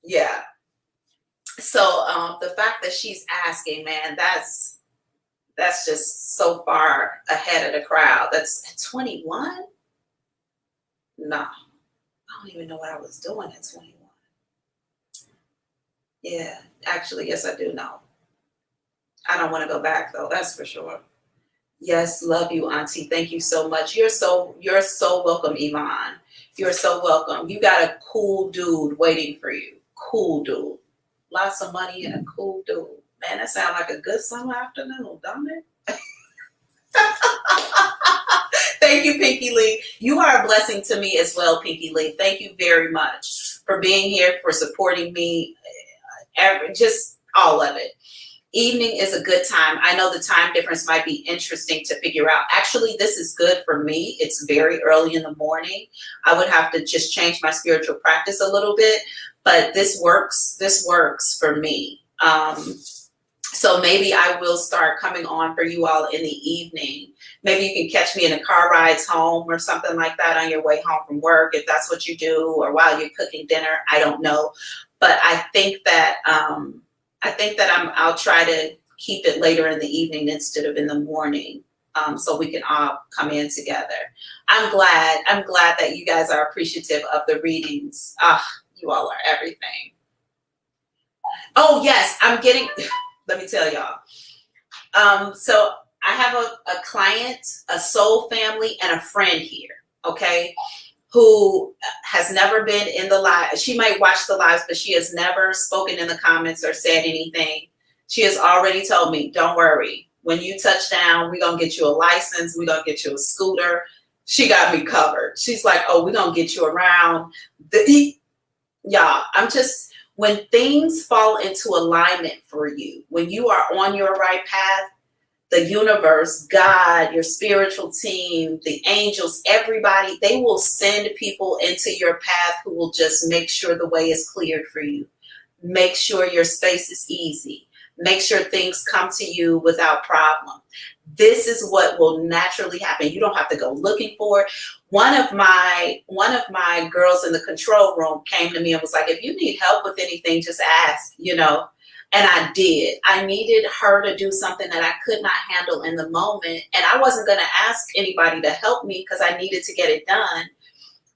yeah. So the fact that she's asking, man, that's just so far ahead of the crowd. That's at 21? No, I don't even know what I was doing at 21. Yeah, actually, yes, I do know. I don't want to go back though, that's for sure. Yes, love you, Auntie. Thank you so much. You're so welcome, Yvonne. You're so welcome. You got a cool dude waiting for you. Cool dude. Lots of money and a cool dude. Man, that sounds like a good summer afternoon, don't it? Thank you, Pinky Lee. You are a blessing to me as well, Pinky Lee. Thank you very much for being here, for supporting me, just all of it. Evening is a good time. I know the time difference might be interesting to figure out. Actually, this is good for me. It's very early in the morning. I would have to just change my spiritual practice a little bit, but this works. This works for me. So maybe I will start coming on for you all in the evening. Maybe you can catch me in a car rides home or something like that on your way home from work, if that's what you do, or while you're cooking dinner. I don't know. But I think that I'll try to keep it later in the evening instead of in the morning, so we can all come in together. I'm glad that you guys are appreciative of the readings. You all are everything. Oh yes, let me tell y'all. So I have a client, a soul family, and a friend here, okay, who has never been in the live. She might watch the lives, but she has never spoken in the comments or said anything. She has already told me, don't worry. When you touch down, we're going to get you a license. We're going to get you a scooter. She got me covered. She's like, oh, we're going to get you around. Y'all, when things fall into alignment for you, when you are on your right path, the universe, God, your spiritual team, the angels, everybody, they will send people into your path who will just make sure the way is cleared for you. Make sure your space is easy. Make sure things come to you without problem. This is what will naturally happen. You don't have to go looking for it. One of my girls in the control room came to me and was like, if you need help with anything, just ask, And I did. I needed her to do something that I could not handle in the moment. And I wasn't going to ask anybody to help me because I needed to get it done.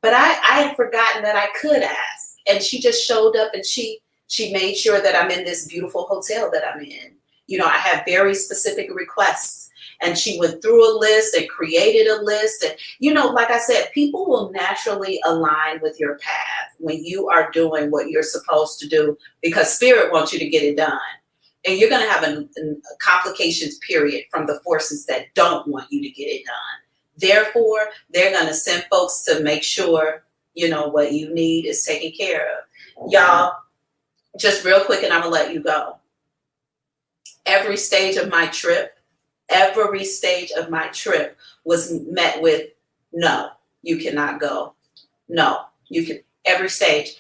But I had forgotten that I could ask. And she just showed up and she made sure that I'm in this beautiful hotel that I'm in. I have very specific requests. And she went through a list and created a list. And, like I said, people will naturally align with your path when you are doing what you're supposed to do, because spirit wants you to get it done. And you're going to have a complications period from the forces that don't want you to get it done. Therefore, they're going to send folks to make sure, what you need is taken care of. Y'all, just real quick, and I'm going to let you go. Every stage of my trip was met with, no, you cannot go. No, every stage.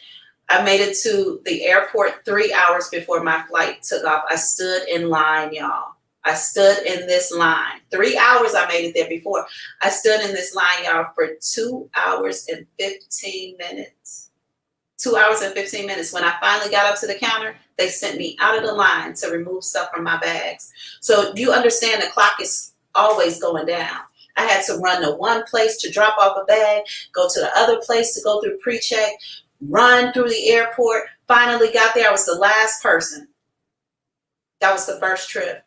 I made it to the airport 3 hours before my flight took off. I stood in line, y'all. I stood in this line. 3 hours I made it there before. I stood in this line, y'all, for 2 hours and 15 minutes. 2 hours and 15 minutes. When I finally got up to the counter, they sent me out of the line to remove stuff from my bags. So you understand the clock is always going down. I had to run to one place to drop off a bag, go to the other place to go through pre-check, run through the airport. Finally got there. I was the last person. That was the first trip.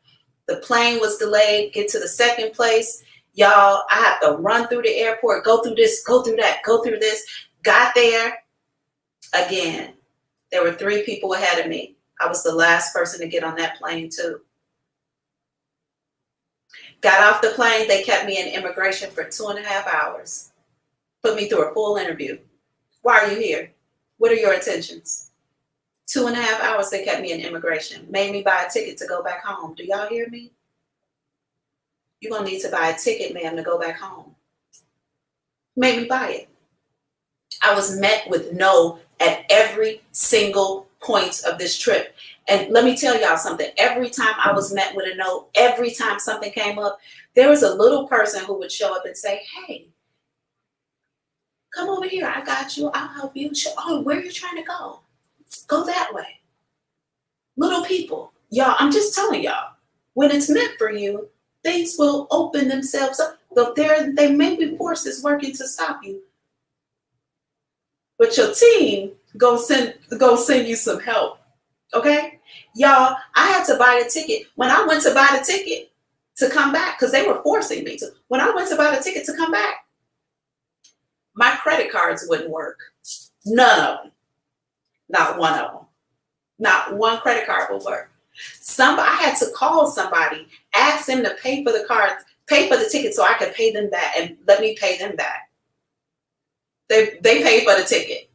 The plane was delayed. Get to the second place. Y'all, I had to run through the airport, go through this, go through that, go through this. Got there. Again, there were 3 people ahead of me. I was the last person to get on that plane too. Got off the plane. They kept me in immigration for 2.5 hours. Put me through a full interview. Why are you here? What are your intentions? 2.5 hours they kept me in immigration. Made me buy a ticket to go back home. Do y'all hear me? You're going to need to buy a ticket, ma'am, to go back home. Made me buy it. I was met with no at every single point of this trip. And let me tell y'all something. Every time I was met with a no, every time something came up, there was a little person who would show up and say, hey, come over here. I got you. I'll help you. Oh, where are you trying to go? Go that way. Little people. Y'all, I'm just telling y'all, when it's meant for you, things will open themselves up. They may be forces working to stop you. But your team go send you some help. Okay? Y'all, I had to buy a ticket. When I went to buy the ticket to come back, because they were forcing me to, when I went to buy the ticket to come back, my credit cards wouldn't work. None of them. Not one of them. Not one credit card would work. I had to call somebody, ask them to pay for the cards, pay for the ticket so I could pay them back and let me pay them back. They paid for the ticket.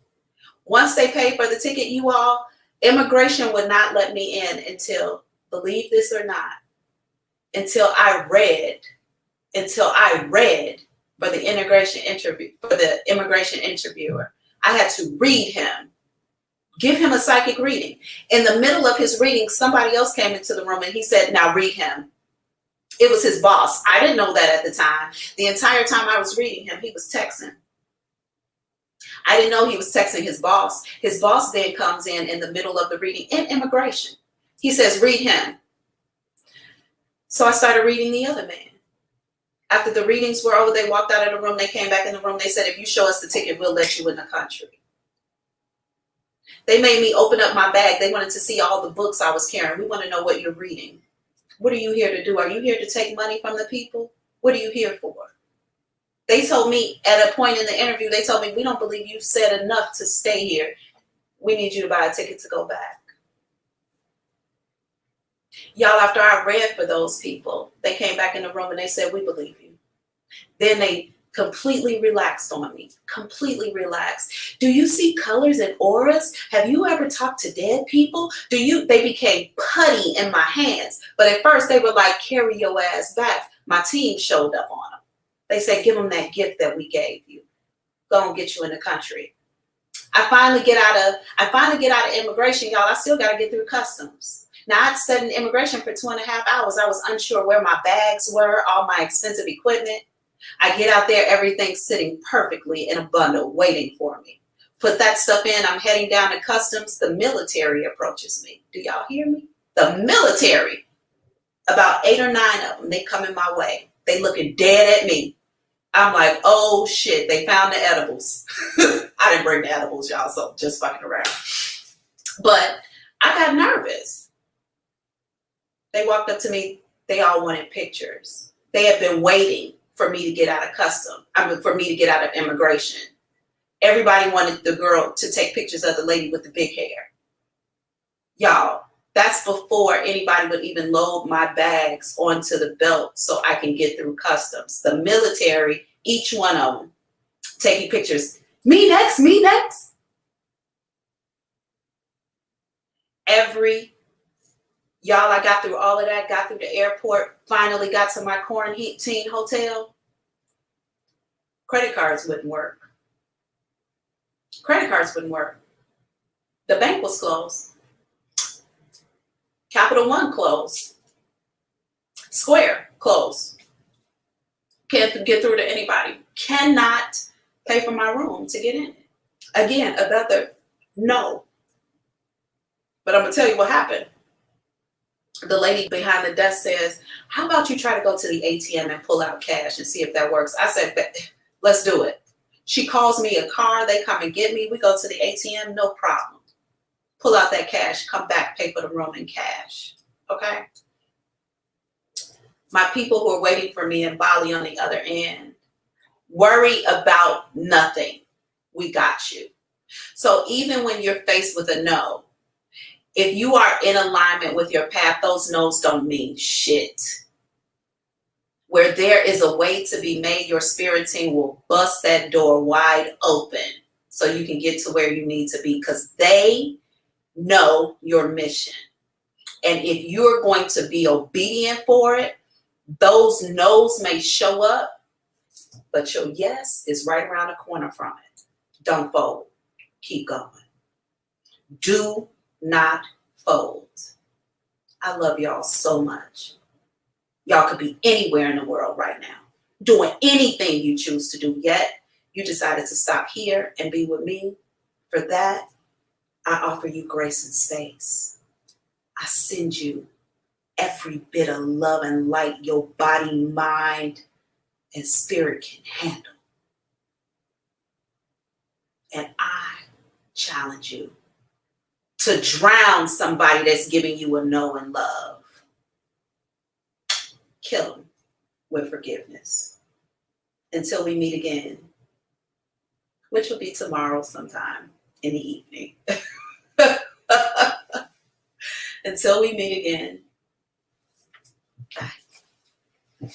Once they paid for the ticket, you all, immigration would not let me in until believe this or not, until I read for the immigration interviewer. I had to read him, give him a psychic reading. In the middle of his reading, somebody else came into the room and he said, now read him. It was his boss. I didn't know that at the time. The entire time I was reading him, he was texting. I didn't know he was texting his boss. His boss then comes in the middle of the reading in immigration. He says, read him. So I started reading the other man. After the readings were over, they walked out of the room. They came back in the room. They said, if you show us the ticket, we'll let you in the country. They made me open up my bag. They wanted to see all the books I was carrying. We want to know what you're reading. What are you here to do? Are you here to take money from the people? What are you here for? They told me at a point in the interview, they told me, we don't believe you've said enough to stay here. We need you to buy a ticket to go back. Y'all, after I read for those people, they came back in the room and they said, we believe you. Then they completely relaxed on me, completely relaxed. Do you see colors and auras? Have you ever talked to dead people? They became putty in my hands. But at first they were like, carry your ass back. My team showed up on them. They said, give them that gift that we gave you. Go and get you in the country. I finally get out of immigration, y'all. I still got to get through customs. Now, I'd sat in immigration for 2.5 hours. I was unsure where my bags were, all my expensive equipment. I get out there, everything's sitting perfectly in a bundle waiting for me. Put that stuff in. I'm heading down to customs. The military approaches me. Do y'all hear me? The military. About 8 or 9 of them, they coming my way. They looking dead at me. I'm like, oh shit, they found the edibles. I didn't bring the edibles, y'all, so just fucking around. But I got nervous. They walked up to me. They all wanted pictures. They had been waiting for me to get out of for me to get out of immigration. Everybody wanted the girl to take pictures of the lady with the big hair. Y'all, that's before anybody would even load my bags onto the belt so I can get through customs. The military, each one of them, taking pictures. Me next, me next. Y'all, I got through all of that, got through the airport, finally got to my quarantine hotel. Credit cards wouldn't work. Credit cards wouldn't work. The bank was closed. Capital One closed. Square closed. Can't get through to anybody. Cannot pay for my room to get in. Again, another no. But I'm going to tell you what happened. The lady behind the desk says, how about you try to go to the ATM and pull out cash and see if that works? I said, let's do it. She calls me a car. They come and get me. We go to the ATM, no problem. Pull out that cash, come back, pay for the room in cash. Okay? My people who are waiting for me in Bali on the other end, worry about nothing. We got you. So even when you're faced with a no, if you are in alignment with your path, those no's don't mean shit. Where there is a way to be made, your spirit team will bust that door wide open so you can get to where you need to be, because they know your mission. And if you're going to be obedient for it, those no's may show up, but your yes is right around the corner from it. Don't fold. Keep going. Do not fold. I love y'all so much. Y'all could be anywhere in the world right now, doing anything you choose to do, yet you decided to stop here and be with me. For that, I offer you grace and space. I send you every bit of love and light your body, mind, and spirit can handle. And I challenge you to drown somebody that's giving you a no in love. Kill them with forgiveness. Until we meet again, which will be tomorrow sometime in the evening. Until we meet again, bye.